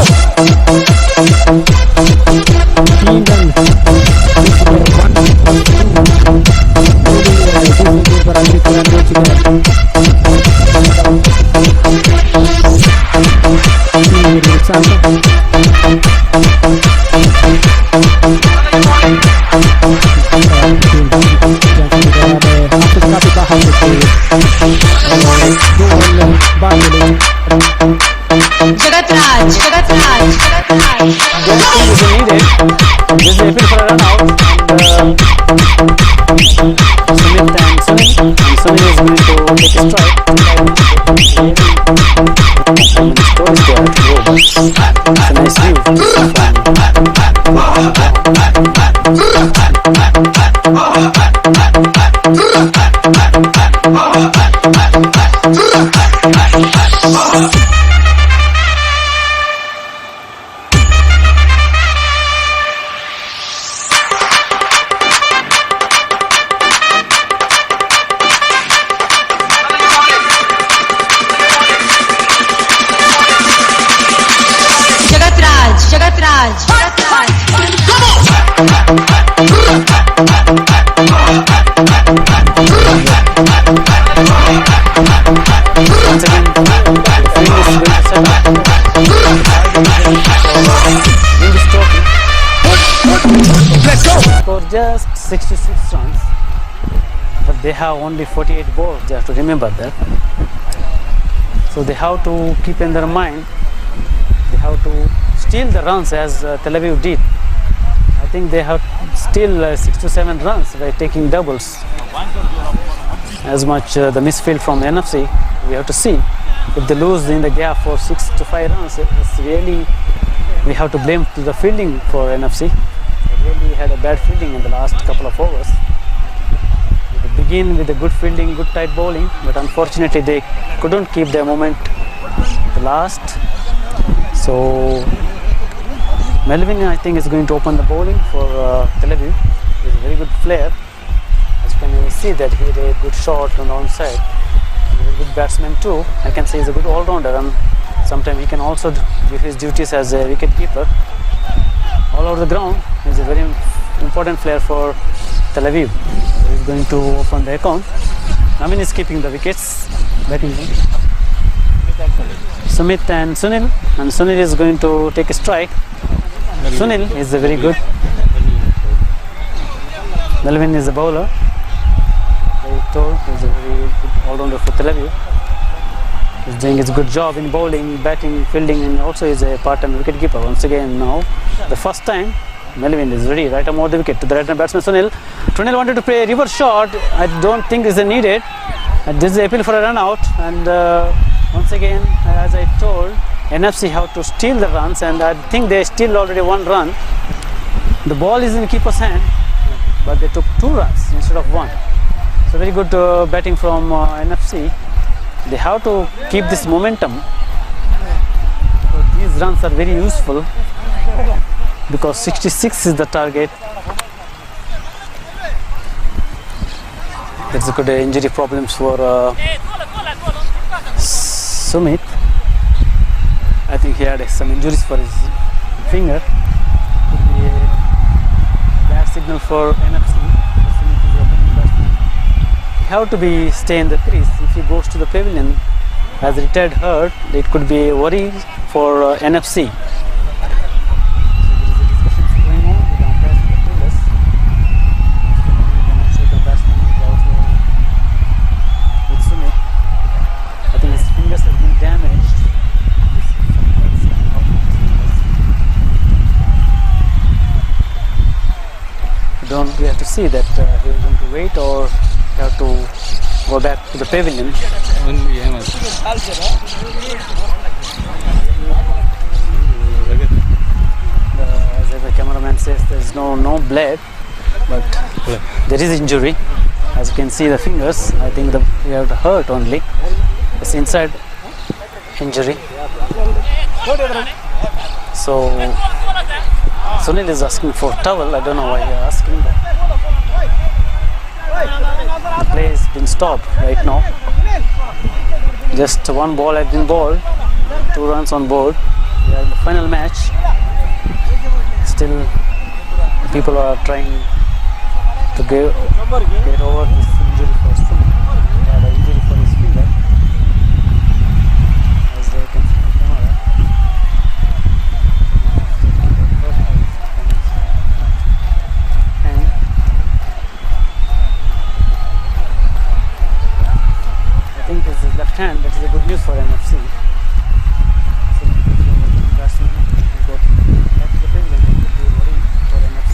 Once again, the field is going to set up. Win this trophy. Score just 66 runs, but they have only 48 balls. They have to remember that. So they have to keep in their mind. They have to steal the runs as Tel Aviv did. I think they have still 6 to 7 runs by taking doubles. As much the misfield from the NFC, we have to see. If they lose in the gap for 6 to 5 runs, it's really, we have to blame to the fielding for NFC. They really had a bad fielding in the last couple of overs. They begin with a good fielding, good tight bowling, but unfortunately they couldn't keep their moment the last. So Melvin, I think, is going to open the bowling for Tel Aviv. He's a very good player. As you can see that he had a good shot on the onside. He's a good batsman too. I can say he's a good all-rounder, and sometimes he can also do his duties as a wicket keeper. All over the ground, he's a very important player for Tel Aviv. So he's going to open the account. Namin is keeping the wickets, batting. Sumit and Sunil is going to take a strike. Sunil is a very good. Melvin is a bowler. Very tall. He's a very good all-rounder for Tel Aviv. He's doing his good job in bowling, batting, fielding, and also is a part-time wicket keeper. Once again, now the first time Melvin is ready. Right arm over the wicket to the right-hand batsman Sunil. Sunil wanted to play a reverse shot. I don't think is needed. This is appeal for a run out, and once again, as I told, NFC have to steal the runs, and I think they steal already 1 run. The ball is in keeper's hand, but they took 2 runs instead of 1. So very good batting from NFC. They have to keep this momentum. So these runs are very useful because 66 is the target. There's a good injury problems for Sumit. I think he had some injuries for his finger. Could be a bad signal for NFC. He have to stay in the crease. If he goes to the pavilion as retired hurt, it could be a worry for NFC. We have to see that he is going to wait or have to go back to the pavilion. As the cameraman says, there is no blood, but there is injury. As you can see the fingers, I think we have to hurt only. It's inside injury. So Sunil is asking for towel. I don't know why he is asking that. The play has been stopped right now. Just 1 ball has been bowled, 2 runs on board. We are in the final match. Still, people are trying to get over this injury for Sunil. The injury for his finger, as they can see on the camera. I think this is left hand. That is a good news for NFC. So back to the pavilion, it could be worry for NFC.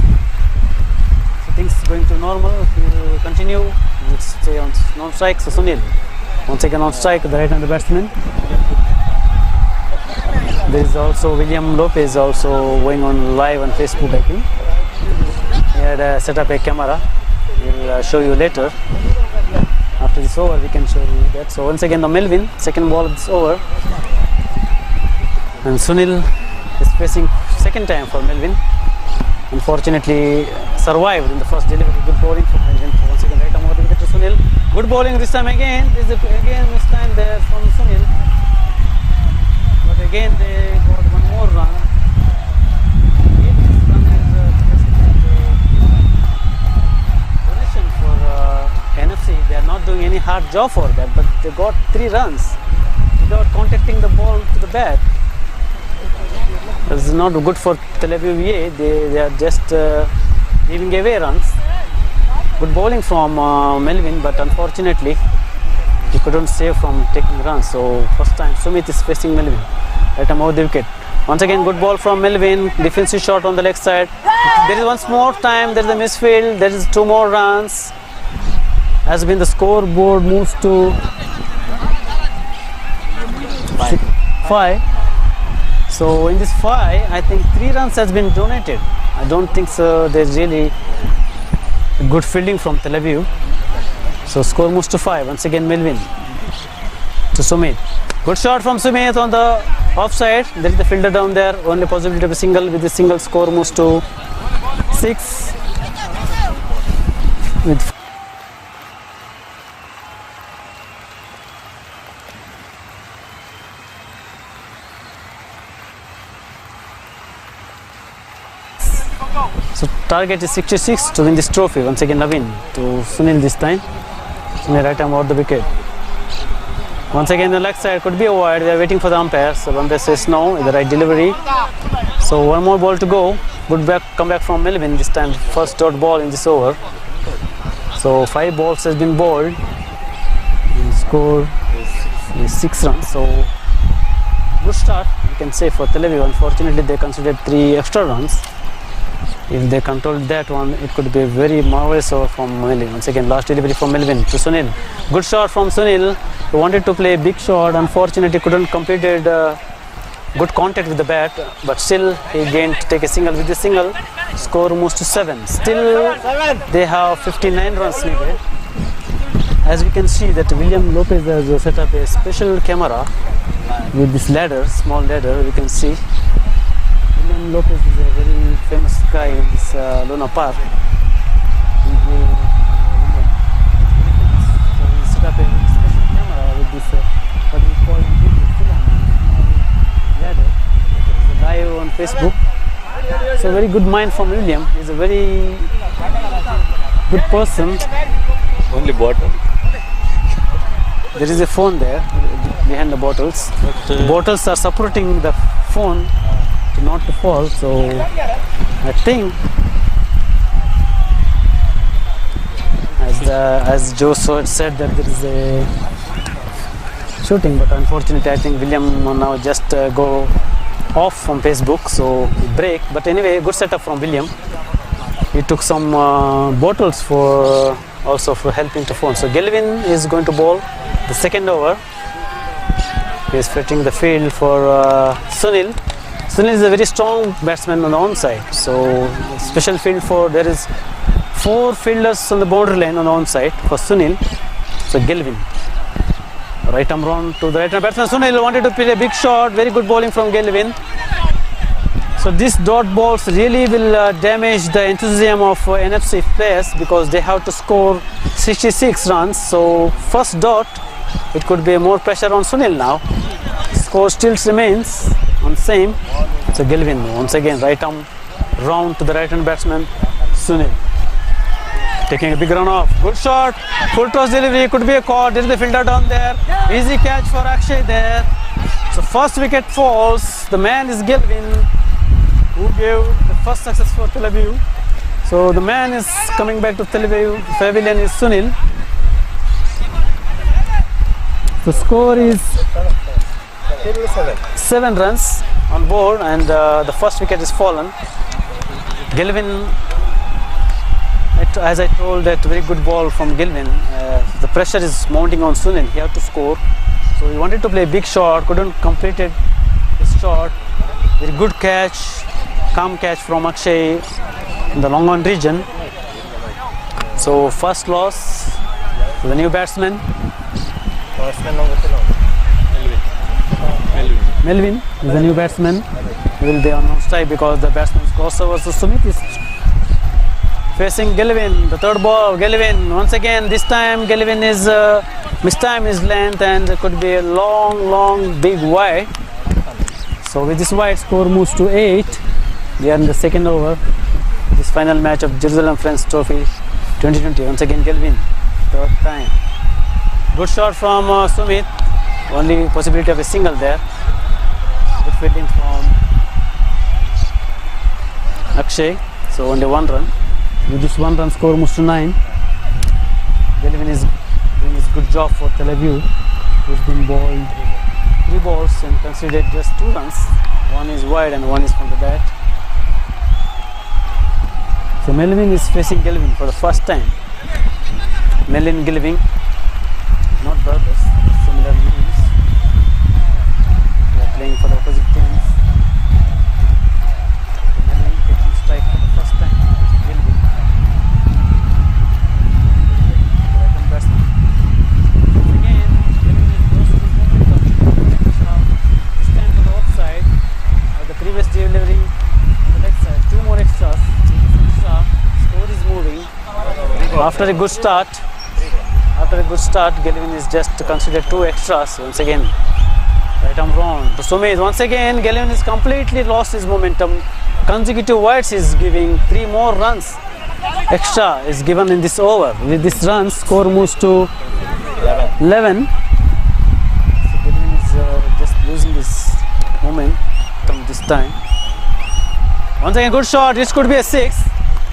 So things going to normal. He will continue. He will stay on non-strike. So Sunil, once again on strike, the right-handed batsman. There is also William Lopez also going on live on Facebook, I think. He had set up a camera. We'll show you later. After this over, we can show you that. So once again, the Melvin, second ball of this over, and Sunil is facing second time for Melvin. Unfortunately, survived in the first delivery. Good bowling from Melvin. So once again, right arm over the wicket to Sunil. Good bowling this time again. This time there from Sunil. But again, they got 1 more run. This run is job for that, but they got 3 runs without contacting the ball to the bat. This is not good for Tel Aviv. They are just giving away runs. Good bowling from Melvin, but unfortunately he couldn't save from taking runs. So first time Sumit is facing Melvin. Right above the wicket. Once again, good ball from Melvin. Defensive shot on the leg side. There is once more time. There is a misfield. There is 2 more runs. Has been the scoreboard moves to 5. So in this 5, I think 3 runs has been donated. I don't think so. There's really good fielding from Tel Aviv. So score moves to 5. Once again, Melvin to Sumit. Good shot from Sumit on the offside. There is the fielder down there. Only possibility of a single. With the single, score moves to 6. With so target is 66 to win this trophy. Once again, Naveen to Sunil this time. Sunil right arm out the wicket. Once again, the leg side could be a wide. We are waiting for the umpire. So umpire says no, the right delivery. So 1 more ball to go. Good comeback from Melvin this time. First dot ball in this over. So 5 balls has been bowled. The score is 6 runs. So good start, you can say, for Tel Aviv. Unfortunately, they considered 3 extra runs. If they controlled that one, it could be a very marvelous over from Melvin. Once again, last delivery from Melvin to Sunil. Good shot from Sunil. He wanted to play a big shot. Unfortunately, couldn't completed good contact with the bat. But still, he gained to take a single. With the single, score moves to 7. Still, they have 59 runs needed. As we can see that William Lopez has set up a special camera with this ladder, small ladder. We can see William Lopez is a very famous guy in this Luna Park. So he set up a special camera with this what we call ladder. It's live on Facebook. So very good mind from William. He's a very good person. Only bottle. There is a phone there behind the bottles. The bottles are supporting the phone to not to fall. So I think, as Joe said, that there is a shooting, but unfortunately I think William now just go off from Facebook, so break. But anyway, good setup from William. He took some bottles for also for helping to phone. So Gelvin is going to bowl the second over. He is fitting the field for Sunil. Sunil is a very strong batsman on the onside. So special field for, there is 4 fielders on the boundary line on the onside for Sunil. So Gelvin. Right arm round to the right arm batsman. Sunil wanted to play a big shot. Very good bowling from Gelvin. So these dot balls really will damage the enthusiasm of NFC players because they have to score 66 runs. So first dot, it could be more pressure on Sunil now. Score still remains on same. So Gelvin once again right arm round to the right hand batsman Sunil. Taking a big run off. Good shot. Full toss delivery. Could be a caught. There is the fielder down there. Easy catch for Akshay there. So first wicket falls. The man is Gelvin, who gave the first success for Tel Aviv. So the man is coming back to Tel Aviv. Pavilion is Sunil. The score is 7 runs on board, and the first wicket is fallen. Gelvin, as I told, that very good ball from Gelvin. The pressure is mounting on Sunil. He had to score. So he wanted to play a big shot, couldn't complete it. His shot. Very good catch, calm catch from Akshay in the long on region. So first loss to the new batsman. Melvin is the new batsman. He will be on strike because the batsman's crossover. So Sumit is facing Gelvin. The third ball, Gelvin once again. This time Gelvin is mistime his length, and it could be a long big wide. So with this wide, score moves to 8. We are in the second over. This final match of Jerusalem Friends Trophy 2020. Once again Gelvin, third time. Good shot from Sumit. Only possibility of a single there. Good fielding from Akshay. So only 1 run. With this 1 run, score moves to 9. Gelvin is doing his good job for Tel Aviv, who's been bowled 3 balls and considered just 2 runs. 1 is wide and 1 is from the bat. So Melvin is facing Gelvin for the first time. Melvin Gelvin, not brothers, similar names. They are playing for the opposite teams. Melvin taking strike for the first time. Gelvin. Right-hand batsman. Again, Gelvin is losing his momentum. This time to the offside. The previous delivery on the leg side. 2 more extras. Score is moving. After a good start, Gelvin is just considered 2 extras once again. Right arm round to Sumit. Once again, Gelvin has completely lost his momentum. Consecutive wides is giving 3 more runs. Extra is given in this over. With this run, score moves to 11. So Gelvin is just losing his momentum this time. Once again, good shot. This could be a 6.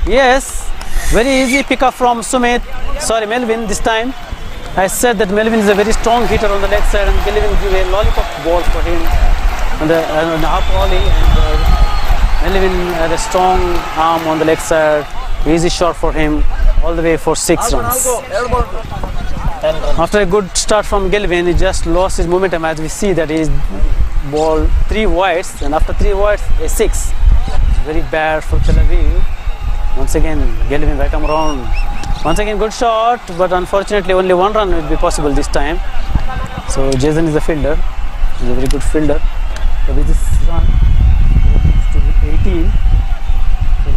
Yes, very easy pickup from Sumit. Sorry, Melvin this time. I said that Melvin is a very strong hitter on the leg side, and Gelvin gave a lollipop ball for him on the half volley, and Melvin had a strong arm on the leg side. Easy shot for him, all the way for 6 runs. After a good start from Gelvin, he just lost his momentum, as we see that he's ball 3 wides, and after 3 wides, a 6. It's very bad for Tel Aviv. Once again, Gelvin right arm round. Once again, good shot, but unfortunately only 1 run will be possible this time. So Jason is the fielder. He's a very good fielder. So with this run, to 18. So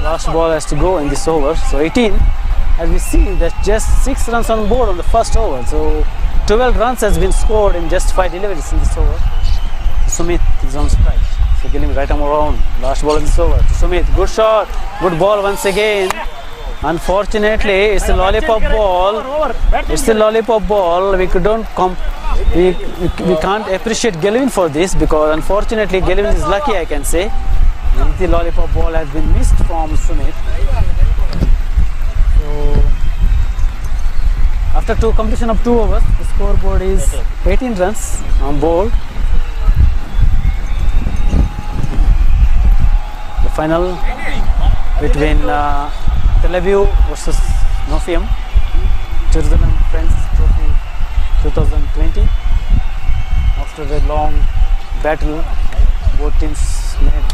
last ball has to go in this over. So 18. As we see, there's just 6 runs on board on the first over. So 12 runs has been scored in just 5 deliveries in this over. Sumit is on strike. So Gelvin right arm around. Last ball in this over to Sumit. Good shot. Good ball once again. Unfortunately, it's a lollipop ball. It's a lollipop ball. We can't appreciate Gelvin for this, because unfortunately Gelvin is lucky, I can say. The lollipop ball has been missed from Sumit. So after completion of 2 overs, the scoreboard is 18 runs on board. Final between Tel Aviv versus Nofium, Jerusalem Friends Trophy 2020. After a long battle, both teams made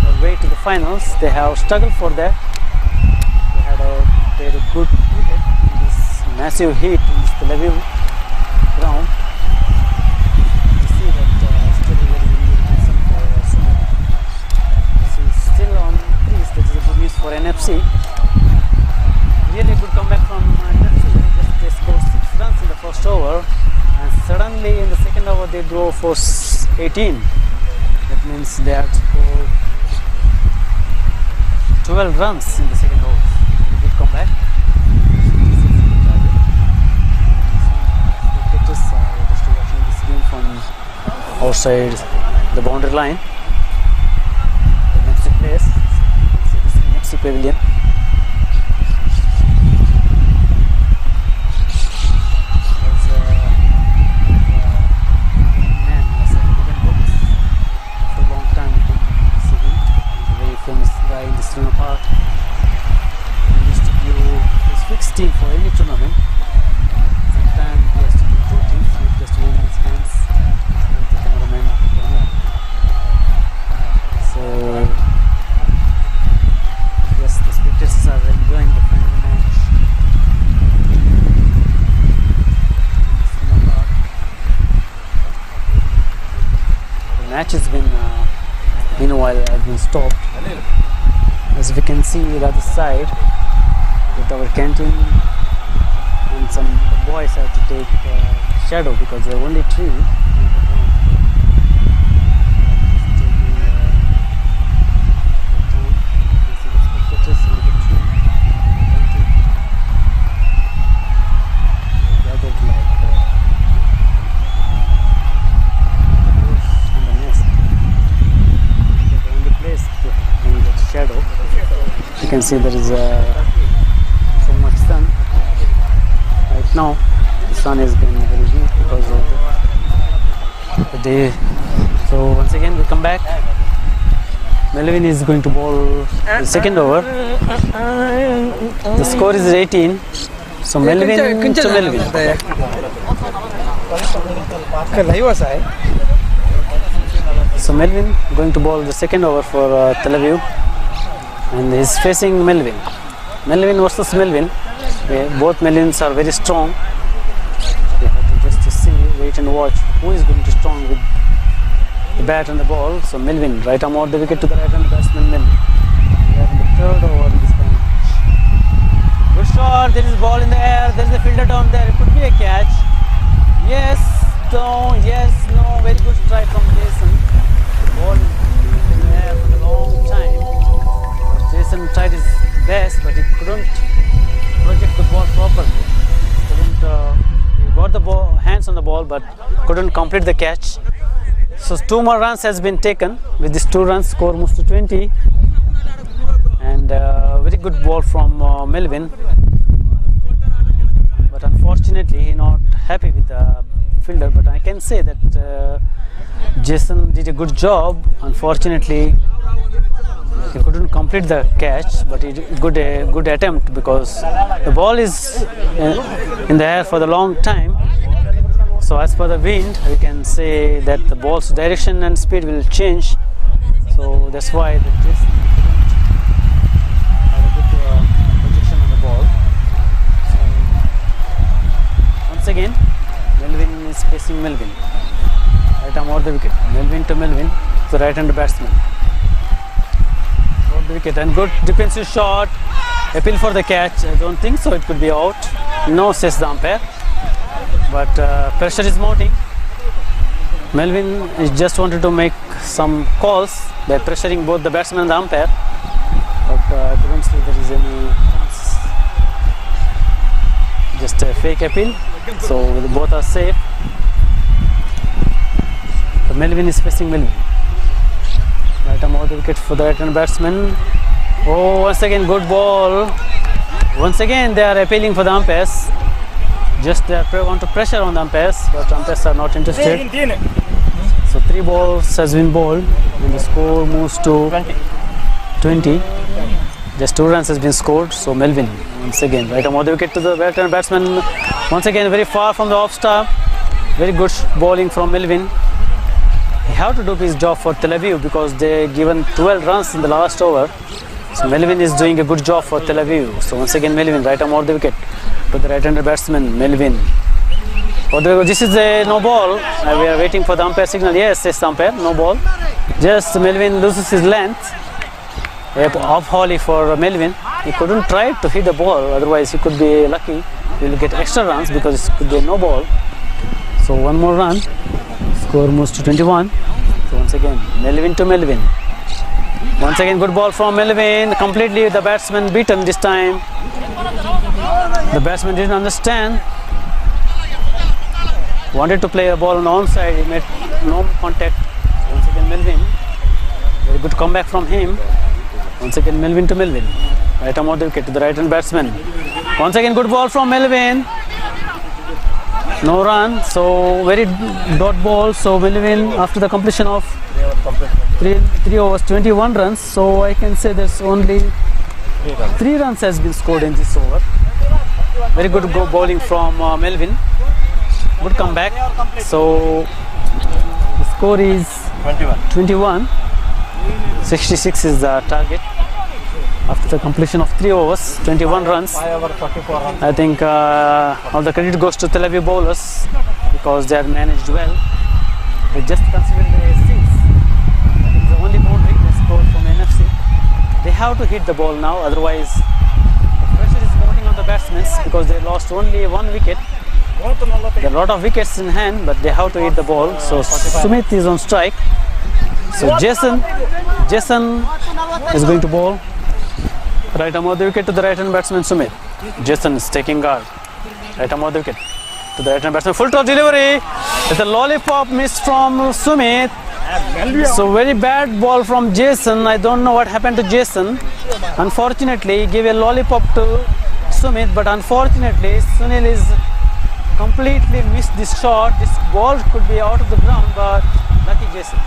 their way to the finals. They have struggled for that. They had a good wicket in this massive heat in this Tel Aviv ground. You see that still very handsome for Sumit. Still on crease. That is a good news for NFC. Really good comeback from NFC. They scored 6 runs in the first over, and suddenly in the second over they drove for 18. That means they had scored 12 runs in the second over. Very good comeback. Spectators are just watching this game from outside the boundary line. Place. So this is the NFC pavilion. There's a man has a wooden box. After a long time we can see him. He's a very famous guy in this Luna Park. He used to do his fixed team for any tournament. Sometimes he has to do 2 teams with just waving his hands with the cameraman. So yes, the spectators are enjoying the final match. The match has been, meanwhile, stopped. As we can see the other side, with our canteen, and some boys have to take shadow because they're only 3. You can see there is so much sun. Right now, the sun has been very weak because of the day. So once again, we come back. Melvin is going to bowl the second over. The score is 18. So Melvin to Melvin. So Melvin going to bowl the second over for Tel Aviv, and he's facing Melvin. Melvin versus Melvin. Both Melvins are very strong. We have to just see, wait and watch who is going to strong with the bat and the ball. So Melvin, right arm out the wicket to the right hand batsman Melvin. We are in the third over this time. Good shot. There is ball in the air. There is a fielder down there. It could be a catch. Yes. No. Yes. No. Very good strike from Jason. Ball in the air for a long time. Jason tried his best, but he couldn't project the ball properly. He got the ball, hands on the ball, but couldn't complete the catch. So 2 more runs has been taken. With these 2 runs, score moves to 20. And very good ball from Melvin. But unfortunately, he not happy with the fielder. But I can say that Jason did a good job. Unfortunately, he couldn't complete the catch, but he did a good attempt because the ball is in the air for the long time. So as per the wind, we can say that the ball's direction and speed will change. So that's why the Jason have a good projection on the ball. So once again, Melvin is facing Melvin. Right arm over the wicket. Melvin to Melvin, the right-hand batsman. Over the wicket and good defensive shot. Appeal for the catch. I don't think so. It could be out. No, says the umpire. But pressure is mounting. Melvin is just wanted to make some calls by pressuring both the batsman and the umpire. But I couldn't see there is any chance. Just a fake appeal. So both are safe. So Melvin is facing Melvin. Right arm over the wicket for the right-hand batsman. Oh, once again good ball. Once again they are appealing for the umpires. Just they want to pressure on the umpires, but umpires are not interested. So 3 balls has been bowled and the score moves to 20. Just 2 runs has been scored. So Melvin once again right arm over the wicket to the right-hand batsman. Once again very far from the off stump. Very good bowling from Melvin. He have to do his job for Tel Aviv because they given 12 runs in the last over. So Melvin is doing a good job for Tel Aviv. So once again Melvin right arm over the wicket to the right-hander batsman Melvin. This is a no ball. We are waiting for the umpire signal. Yes, says the umpire, no ball. Just Melvin loses his length. Off volley for Melvin. He couldn't try to hit the ball. Otherwise, he could be lucky. He will get extra runs because it could be a no ball. So 1 more run. Score moves to 21. So once again Melvin to Melvin. Once again good ball from Melvin. Completely the batsman beaten this time. The batsman didn't understand. Wanted to play a ball on the onside. He made no contact. Once again Melvin. Very good comeback from him. Once again Melvin to Melvin. Right arm over the wicket to the right-hand batsman. Once again good ball from Melvin. No run. So very dot ball. So Melvin after the completion of 3 overs 21 runs. So I can say there's only 3 runs has been scored in this over. Very good bowling from Melvin. Good comeback. So the score is 21. 66 is the target. After the completion of 3 overs, 21 runs. I think all the credit goes to Tel Aviv bowlers because they are managed well. They just considered the 6. That is the only boundary they scored from NFC. They have to hit the ball now, otherwise the pressure is mounting on the batsmen because they lost only 1 wicket. There are a lot of wickets in hand, but they have to hit the ball. So Sumit is on strike. So Jason is going to bowl. Right arm over the wicket to the right-hand batsman Sumit. Jason is taking guard. Right arm over the wicket to the right-hand batsman. Full toss delivery. It's a lollipop missed from Sumit. So very bad ball from Jason. I don't know what happened to Jason. Unfortunately, he gave a lollipop to Sumit, but unfortunately, Sunil is completely missed this shot. This ball could be out of the ground, but lucky Jason.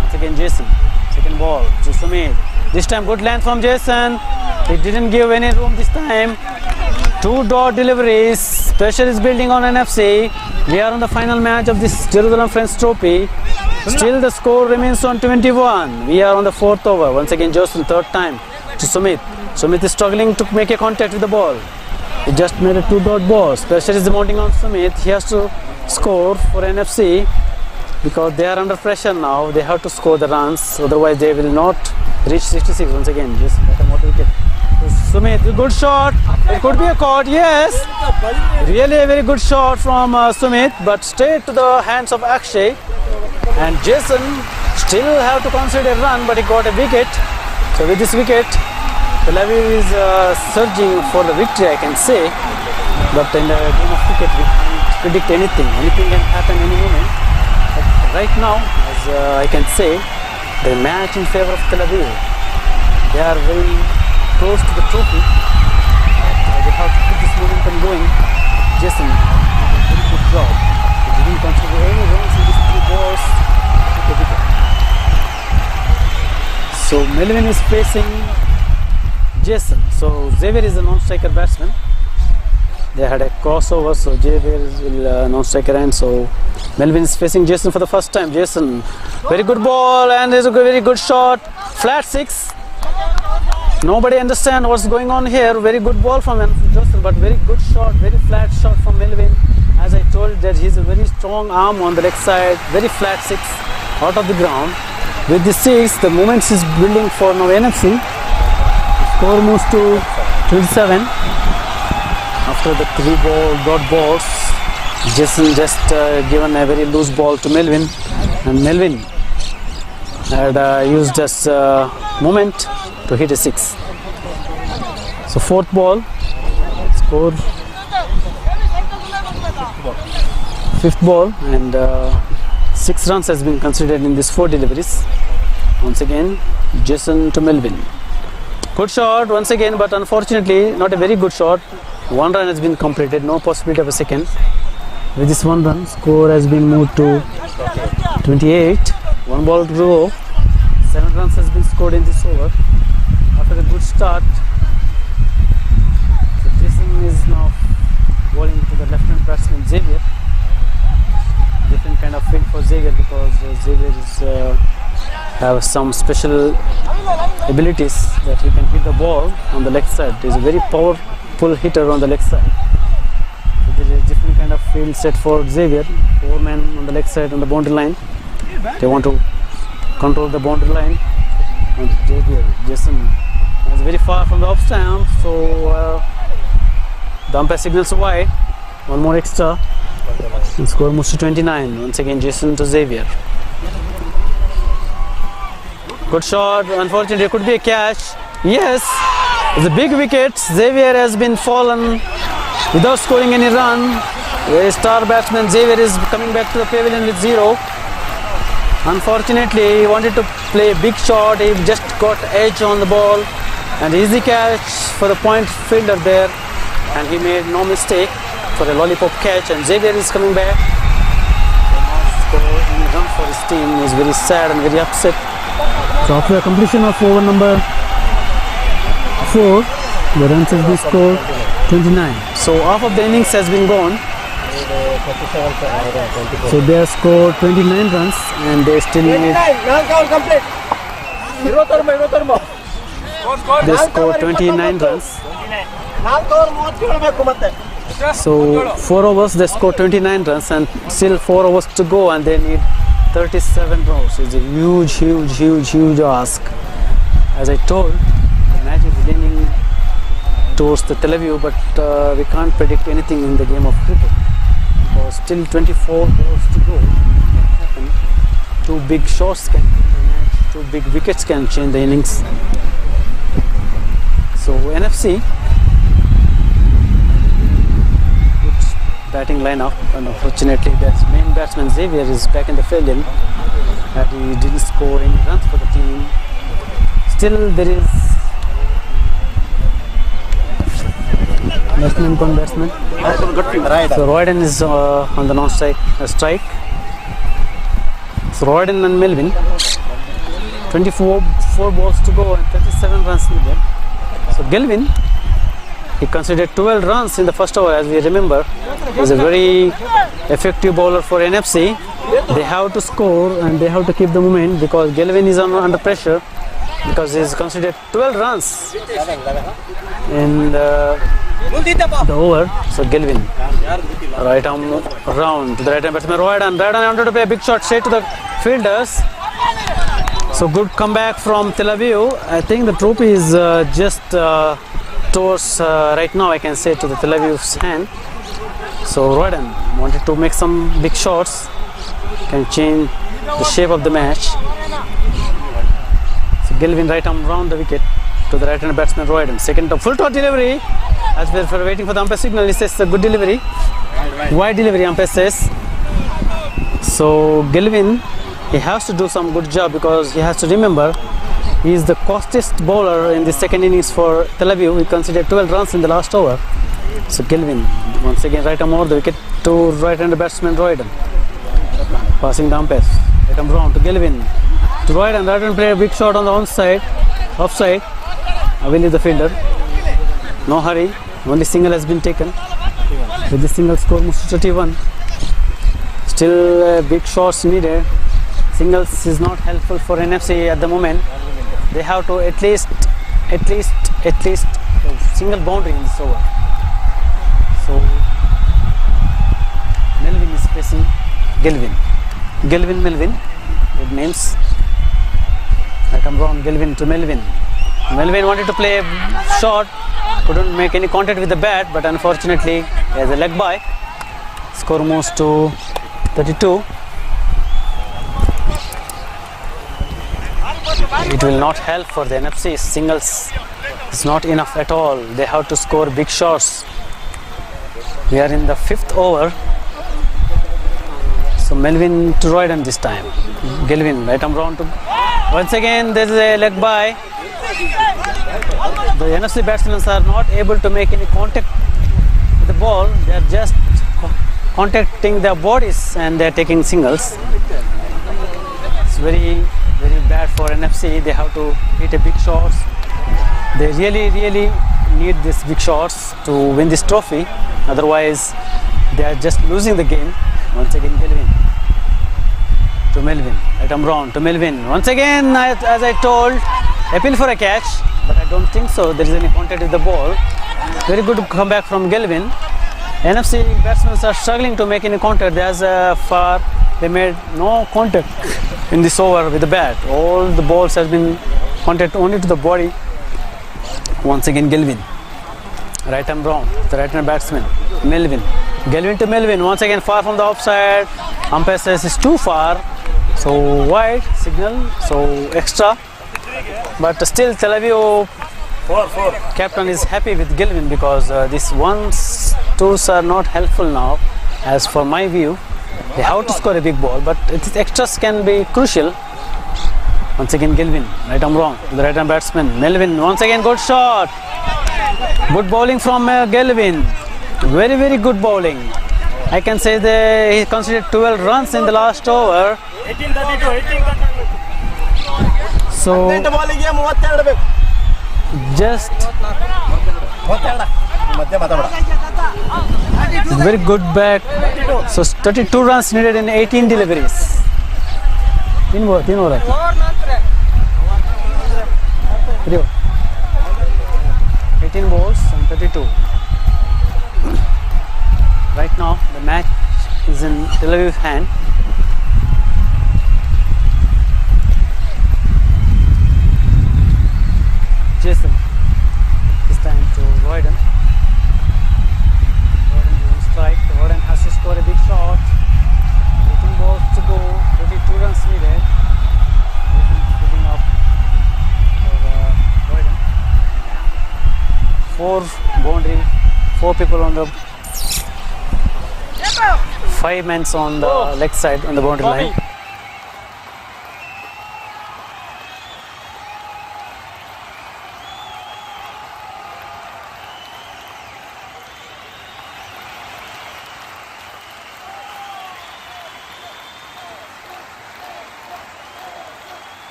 Once again, Jason. Second ball to Sumit. This time, good length from Jason. He didn't give any room this time. 2 dot deliveries. Pressure is building on NFC. We are on the final match of this Jerusalem Friends Trophy. Still, the score remains on 21. We are on the 4th over. Once again, Jason, third time to Sumit. Sumit is struggling to make a contact with the ball. He just made a 2 dot ball. Pressure is mounting on Sumit. He has to score for NFC because they are under pressure now. They have to score the runs, otherwise they will not reach 66. Once again, just bottom of the wicket. Sumit, good shot. It could be a caught. Yes, really a very good shot from Sumit, but straight to the hands of Akshay. And Jason still have to consider a run, but he got a wicket. So with this wicket, Tel Aviv is surging for the victory, I can say. But in the game of cricket, we can't predict anything. Anything can happen any moment. But right now, as I can say, the match in favor of Tel Aviv. They are very close to the trophy. They have to keep this momentum going. Jason did a very good job. He didn't contribute any runs in these 3 balls. Took a wicket. So Melvin is facing Jason. So Xavier is a non-striker batsman. They had a crossover, so Xavier is non-striker end. So Melvin is facing Jason for the first time. Jason, very good ball, and there's a very good shot. Flat 6. Nobody understands what's going on here. Very good ball from Jason, but very good shot, very flat shot from Melvin. As I told that he's a very strong arm on the leg side. Very flat 6 out of the ground. With the 6, the moments is building for now NFC. Score moves to 27. After the 3 dot balls, Jason just given a very loose ball to Melvin, and Melvin had used this moment to hit a 6. So 4th ball, score 5th ball, and 6 runs has been considered in these 4 deliveries. Once again, Jason to Melvin. Good shot once again, but unfortunately not a very good shot. 1 run has been completed, no possibility of a second. With this 1 run, score has been moved to 28. 1 ball to go. 7 runs has been scored in this over. After a good start, so Jason is now bowling to the left-hand batsman Xavier. Different kind of field for Xavier because Xavier is have some special abilities that he can hit the ball on the leg side. He is a very powerful hitter on the leg side. So there is a different kind of field set for Xavier. 4 men on the leg side on the boundary line. They want to control the boundary line. And Jason is very far from the off stump, so the umpire signals wide. 1 more extra. And score moves to 29. Once again, Jason to Xavier. Good shot. Unfortunately, it could be a catch. Yes, it's a big wicket. Xavier has been fallen without scoring any run. The star batsman Xavier is coming back to the pavilion with 0. Unfortunately, he wanted to play a big shot. He just got edge on the ball, and easy catch for the point fielder there, and he made no mistake for a lollipop catch. And Xavier is coming back. Score any run for his team. He is very sad and very upset. So after the completion of over number 4, the runs has been scored 29. So half of the innings has been gone. So they have scored 29 runs and they still need. They scored 29 runs. So 4 overs they scored 29 runs and still 4 overs to go, and they need 37 runs. It's a huge ask. As I told, the match is leaning towards the Tel Aviv, but we can't predict anything in the game of cricket. Because still 24 balls to go. Can happen. 2 big shots can change the match. 2 big wickets can change the innings. So NFC, good batting lineup, and unfortunately their main batsman Xavier is back in the pavilion, and he didn't score any runs for the team. Still there is Batsman con batsman. So Royden is on the non-strike strike. So Royden and Melvin. 24 balls to go and 37 runs needed. So Gelvin, he considered 12 runs in the first over, as we remember. He's a very effective bowler for NFC. They have to score and they have to keep the moment because Gelvin is under pressure because he's considered 12 runs in the over. So Gelvin, right arm round to the right hand batsman Royden. Royden wanted to play a big shot straight to the fielders. So good comeback from Tel Aviv. I think the trophy is just towards right now, I can say, to the Tel Aviv's hand. So Royden wanted to make some big shots, can change the shape of the match. So Gelvin right arm round the wicket to the right hand batsman Royden. Second full toss delivery. As we're waiting for the umpire signal, he says a good delivery. Wide delivery, umpire says. So Gelvin, he has to do some good job because he has to remember he is the costliest bowler in the second innings for Tel Aviv. He considered 12 runs in the last over. So Gelvin once again right arm over the wicket to right hand batsman Royden. Passing the umpires. Right arm round to Gelvin. To Royden. Royden play a big shot on the onside, offside. I will leave the fielder. No hurry. Only single has been taken. With the single score moves to 31. Still big shots needed. Singles is not helpful for NFC at the moment. They have to at least single boundary in this over. So Melvin is facing Gelvin. Melvin. Good names. I come round Gelvin to Melvin. Melvin wanted to play a shot, couldn't make any contact with the bat, but unfortunately he has a leg by. Score moves to 32. It will not help for the NFC. Singles is not enough at all. They have to score big shots. We are in the 5th over. So Melvin to Royden this time. Gelvin right arm round to. Once again there is a leg by. The NFC batsmen are not able to make any contact with the ball. They are just contacting their bodies and they are taking singles. It's very bad for NFC. They have to hit a big shots. They really need these big shots to win this trophy. Otherwise, they are just losing the game. Once again, Gelvin to Melvin. Right arm round to Melvin. Once again, as I told, appeal for a catch, but I don't think so. There is any contact with the ball. Very good comeback from Gelvin. NFC batsmen are struggling to make any contact. As far they made no contact in this over with the bat. All the balls has been contact only to the body. Once again Gelvin. Right arm round. The right hand batsman Melvin. Gelvin to Melvin. Once again far from the offside. Umpire says it's too far. So wide signal. So extra. But still Tel Aviv captain is happy with Gelvin because these ones, twos are not helpful now. As for my view, they have to score a big ball, but its extras can be crucial. Once again Gelvin, right arm wrong, the right arm batsman Melvin. Once again good shot. Good bowling from Gelvin. Very good bowling. I can say that he considered 12 runs in the last over. 18-32. So just very good back. So 32 runs needed in 18 deliveries. 18 balls and 32. Right now the match is in Tel Aviv's hand. Jason, this time to Royden. Royden will strike. Royden has to score a big shot. 18 balls to go. 32 runs needed. Filling up for Royden. 4 boundary, 4 people on the 5 men on the leg side on the boundary line.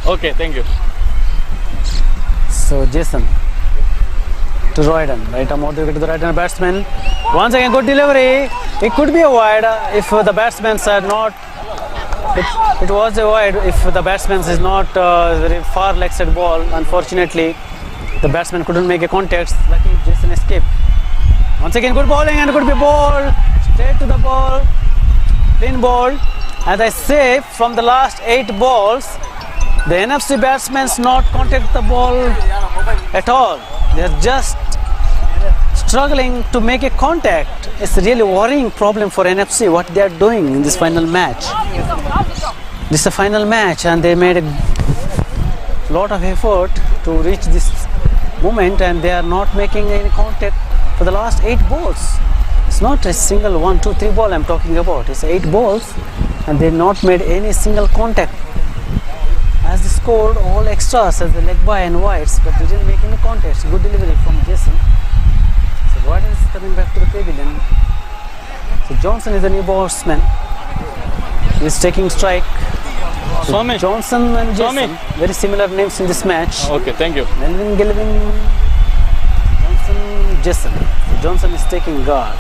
Okay, thank you. So Jason to Royden, right arm out to the right hand batsman. Once again, good delivery. It could be a wide if the batsmen are not. It was a wide if the batsman is not very far leg side ball. Unfortunately, the batsman couldn't make a contact. Lucky Jason escaped. Once again, good bowling and could be ball straight to the ball, clean ball. As I say, from the last 8 balls, the NFC batsmen not contact the ball at all. They are just struggling to make a contact. It's a really worrying problem for NFC what they are doing in this final match. This is a final match and they made a lot of effort to reach this moment and they are not making any contact for the last 8 balls. It's not a single 1, 2, 3 ball I'm talking about. It's 8 balls and they not made any single contact. As they scored all extras as the leg by and wides, but they didn't make any contact. Good delivery from Jason. So Royden is coming back to the pavilion. So Johnson is the new batsman. He's taking strike. So Swami. Johnson and Jason, Swami. very similar names in this match. Okay, thank you. Melvin, Gilvin, Johnson, Jason. So Johnson is taking guard.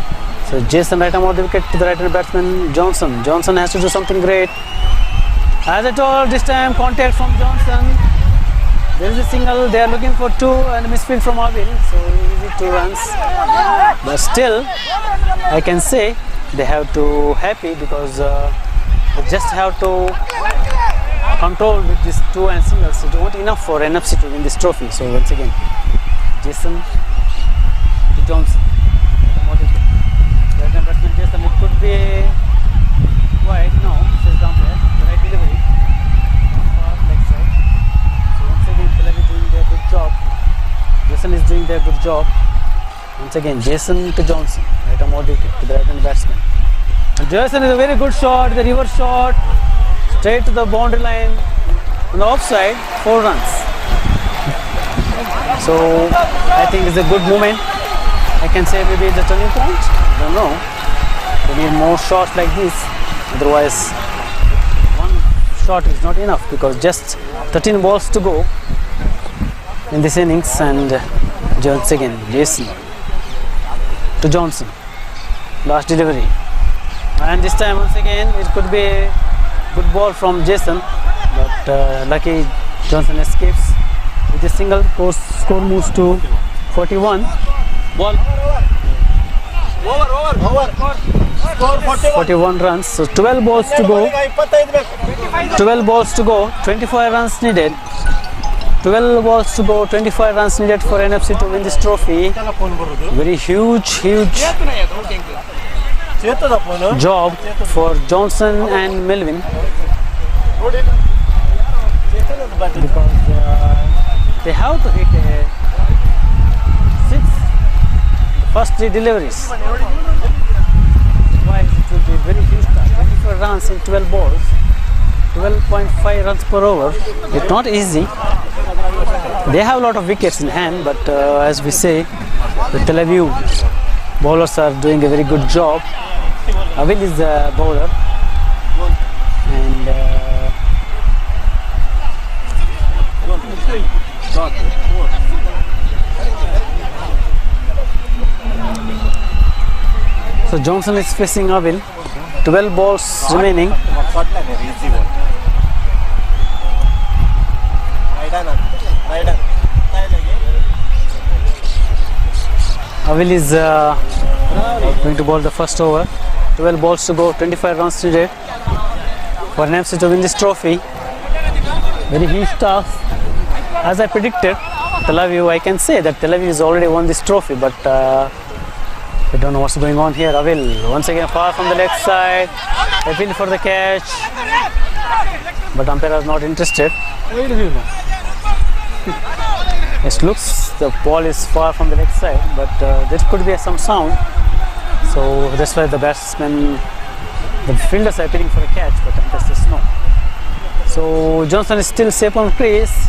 So Jason right arm out the wicket to the right hand batsman Johnson. Johnson has to do something great. As I told, this time contact from Johnson. There is a single. They are looking for 2 and a misfield from Avil. So easy 2 runs. But still, I can say they have to happy because they just have to control with these 2 and singles. It's not enough for NFC to win this trophy. So once again, Jason to Johnson. Right hand batsman Jason. It could be wide. No, says down there. The right delivery. Far leg side. So once again, Tel Aviv doing their good job. Jason is doing their good job. Once again, Jason to Johnson. Right arm out wicket to the right hand batsman. And Jason is a very good shot. The reverse shot. Straight to the boundary line. On the offside, 4 runs. So I think it's a good moment. I can say maybe it's a turning point. I don't know. They need more shots like this. Otherwise, 1 shot is not enough because just 13 balls to go in this innings. And once again, Jason to Johnson. Last delivery. And this time once again, it could be a good ball from Jason. But lucky Johnson escapes with a single. Score moves to 41. Ball. Over. 41 runs. So 12 balls to go. 12 balls to go. 25 runs needed. 12 balls to go. 25 runs needed for NFC to win this trophy. Very huge job for Johnson and Melvin. Because they have to hit 6 first 3 deliveries. Otherwise it will be very huge task. 24 runs in 12 balls, 12.5 runs per over. It's not easy. They have a lot of wickets in hand, but as we say, the Tel Aviv bowlers are doing a very good job. Avil is the bowler, and so Johnson is facing Avil. 12 balls remaining. Avil is going to bowl the first over. 12 balls to go, 25 runs needed for NFC to win this trophy. Very huge task. As I predicted, Tel Aviv, I can say that Tel Aviv has already won this trophy, but I don't know what's going on here. Avil once again far from the left side. Appeal for the catch, but umpire is not interested. It looks the ball is far from the left side, but there could be some sound. So that's why the batsmen, the fielders are appealing for a catch, but umpire says no. So Johnson is still safe on crease.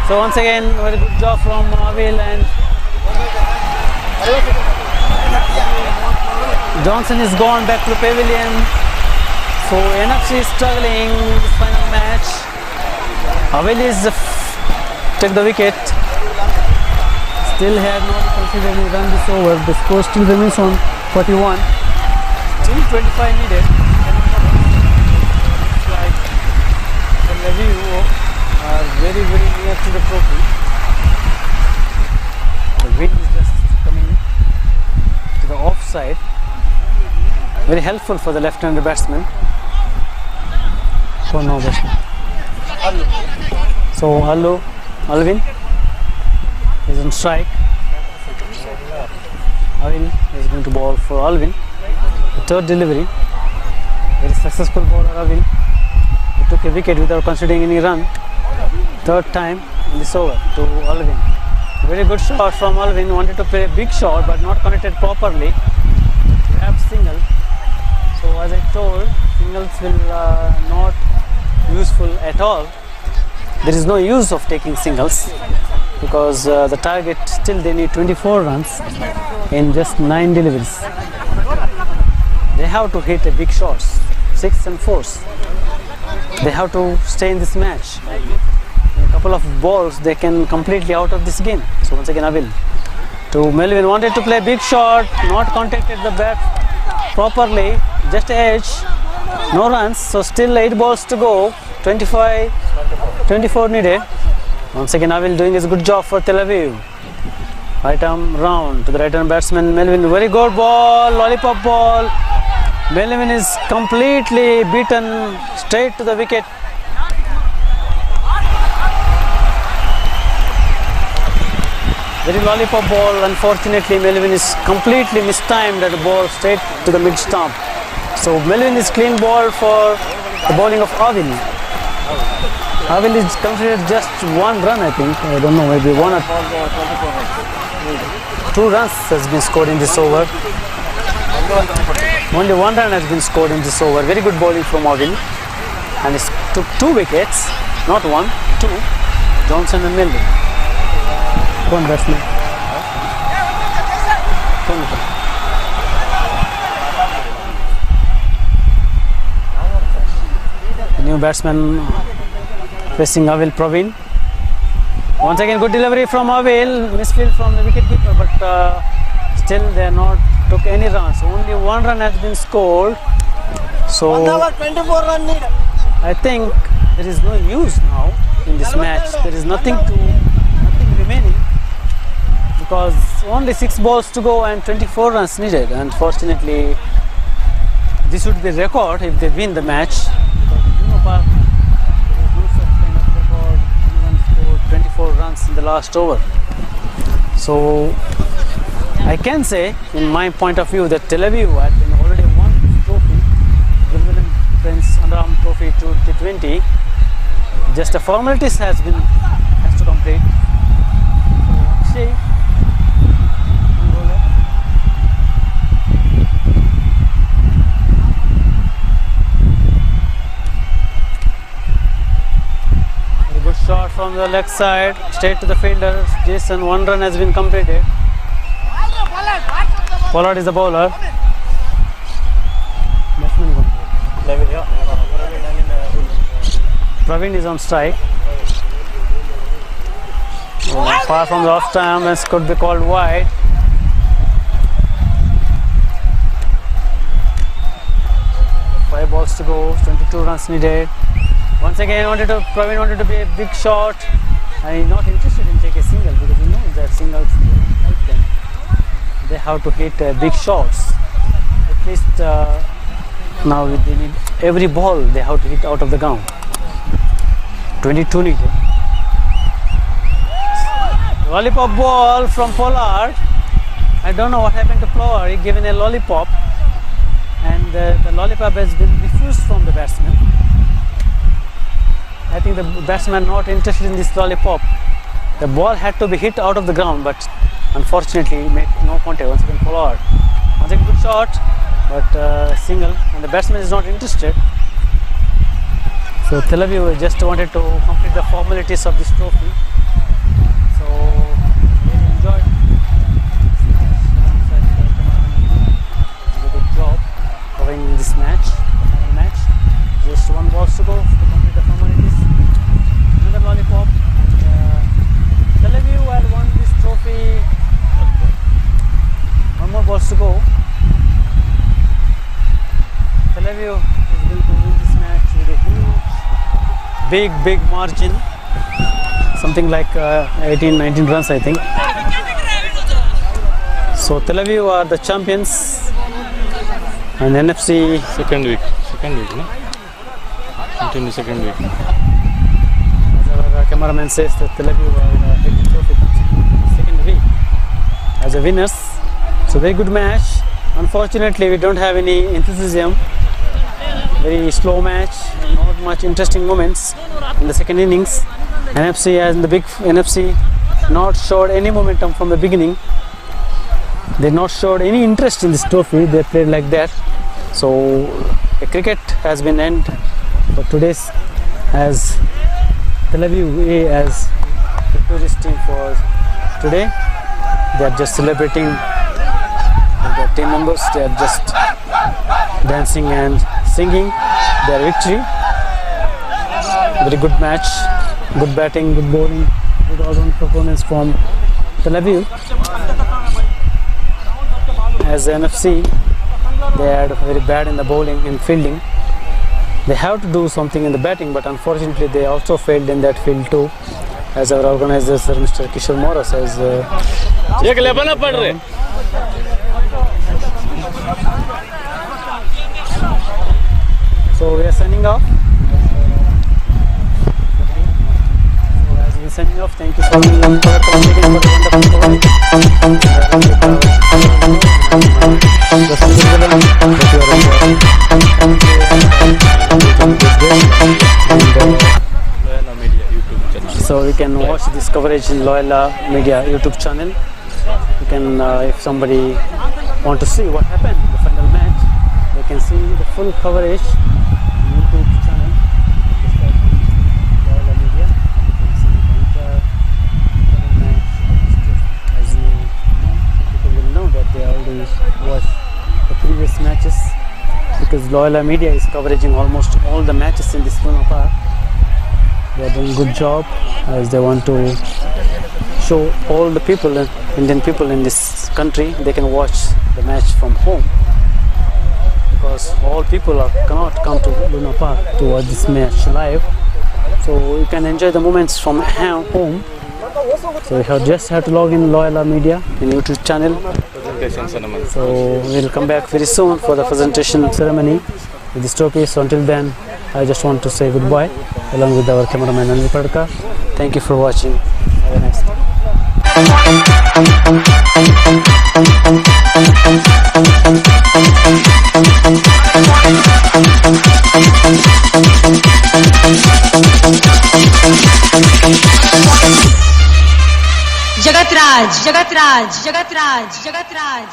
So once again, very good job from Avil and Johnson is gone back to the pavilion. So NFC is struggling in this final match. Haveli is take the wicket. Still have not considered any run this over. The score still remains on 41. Still 25 needed. Like the Levy are very near to the trophy. The wind is just coming to the offside. Very helpful for the left-hander batsman. For no batsman. So Alvin is on strike. Alvin is going to bowl for Alvin. The third delivery. Very successful bowler Alvin. He took a wicket without considering any run. Third time in this over to Alvin. Very good shot from Alvin. Wanted to play a big shot but not connected properly. Perhaps single. So as I told, singles will not useful at all. There is no use of taking singles because the target still they need 24 runs in just 9 deliveries. They have to hit a big shots, 6 and 4s. They have to stay in this match. In a couple of balls they can completely out of this game. So once again Avil to Melvin, wanted to play a big shot, not contacted the bat properly, just edge, no runs, so still 8 balls to go, 24 needed. Once again Avil doing his good job for Tel Aviv. Right arm round to the right arm batsman Melvin, very good ball, lollipop ball. Melvin is completely beaten straight to the wicket. Very lollipop ball. Unfortunately, Melvin is completely mistimed at the ball straight to the mid stump. So Melvin is clean ball for the bowling of Avil. Avil is considered just 1 run, I think. I don't know, maybe 1 or 2 runs has been scored in this over. Only 1 run has been scored in this over. Very good bowling from Avil. And it took 2 wickets, not 1, 2. Johnson and Melvin. One batsman. The new batsman facing Avil, Praveen. Once again, good delivery from Avil. Misfield from the wicketkeeper, but still they are not took any runs. Only 1 run has been scored. So 24 run need. I think there is no use now in this match. There is nothing remaining. Because only 6 balls to go and 24 runs needed. Unfortunately, this would be a record if they win the match. Because in Juno Park, there is no such kind of record. Anyone scored 24 runs in the last over. So I can say, in my point of view, that Tel Aviv had been already won this trophy, Wimbledon Prince Underam Trophy 2020. Just a formalities has to complete. So, see. Shot from the leg side, straight to the fielder. Jason, 1 run has been completed. Pollard is the bowler. Praveen is on strike. Far from the off stump, this could be called wide. Five balls to go, 22 runs needed. Once again, Praveen wanted to be a big shot. I'm not interested in taking a single because you know that singles help them. They have to hit big shots. At least now they need every ball they have to hit out of the ground. 22 needed. Lollipop ball from Pollard. I don't know what happened to Pollard. He given a lollipop, and the lollipop has been refused from the batsman. I think the batsman not interested in this lollipop. The ball had to be hit out of the ground, but unfortunately made no contact. Once again Pollard. Once again good shot, but single, and the batsman is not interested. So Tel Aviv just wanted to complete the formalities of this trophy. So really enjoyed. big margin, something like 18-19 runs, I think. So Tel Aviv are the champions, and NFC Second week, no? Continue second week. as our cameraman says that Tel Aviv are taking trophy second week as a winners. So very good match. Unfortunately, we don't have any enthusiasm. Very slow match, not much interesting moments in the second innings. NFC, as in the big NFC, not showed any momentum from the beginning. They not showed any interest in this trophy. They played like that. So the cricket has been end for today's, as Tel Aviv A as the tourist team for today. They are just celebrating with their team members. They are just dancing and singing their victory. Very good match, good batting, good bowling, good all-round performance from Tel Aviv. As NFC, they had very bad in the bowling and fielding. They have to do something in the batting, but unfortunately they also failed in that field too. As our organizer, Sir Mr. Kishore Mora says, so we are signing off. So as we are signing off, thank you so much for the Loyola Media YouTube channel. So we can watch this coverage in Loyola Media YouTube channel. You can, if somebody want to see what happened in the final match, they can see the full coverage on YouTube channel. Loyola Media. You can see the entire final match. As you know, people will know that they already watched the previous matches, because Loyola Media is covering almost all the matches in this Luna Park. They are doing a good job, as they want to show all the people, Indian people in this country, they can watch the match from home, because all people cannot come to Luna Park to watch this match live. So you can enjoy the moments from home. So you just have to log in Loyola Media in YouTube channel. Presentation ceremony. So we'll come back very soon for the presentation ceremony with this trophy. So until then, I just want to say goodbye along with our cameraman Anil Padka. Thank you for watching. Have a nice day. जगत राज जगत राज जगत राज जगत राज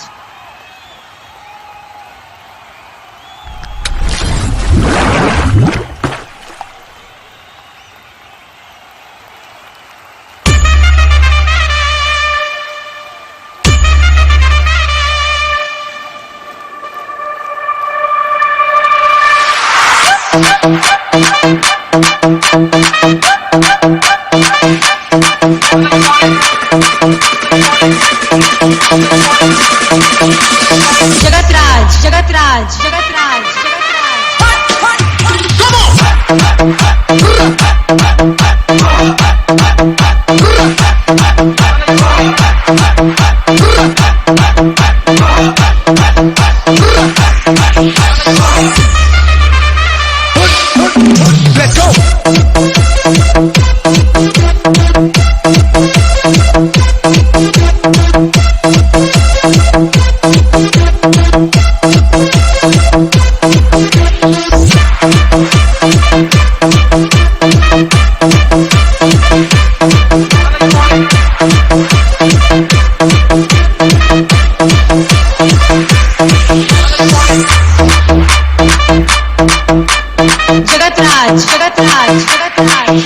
जगत राज जगत राज जगत राज Let's go! जगत राज जगत राज जगत राज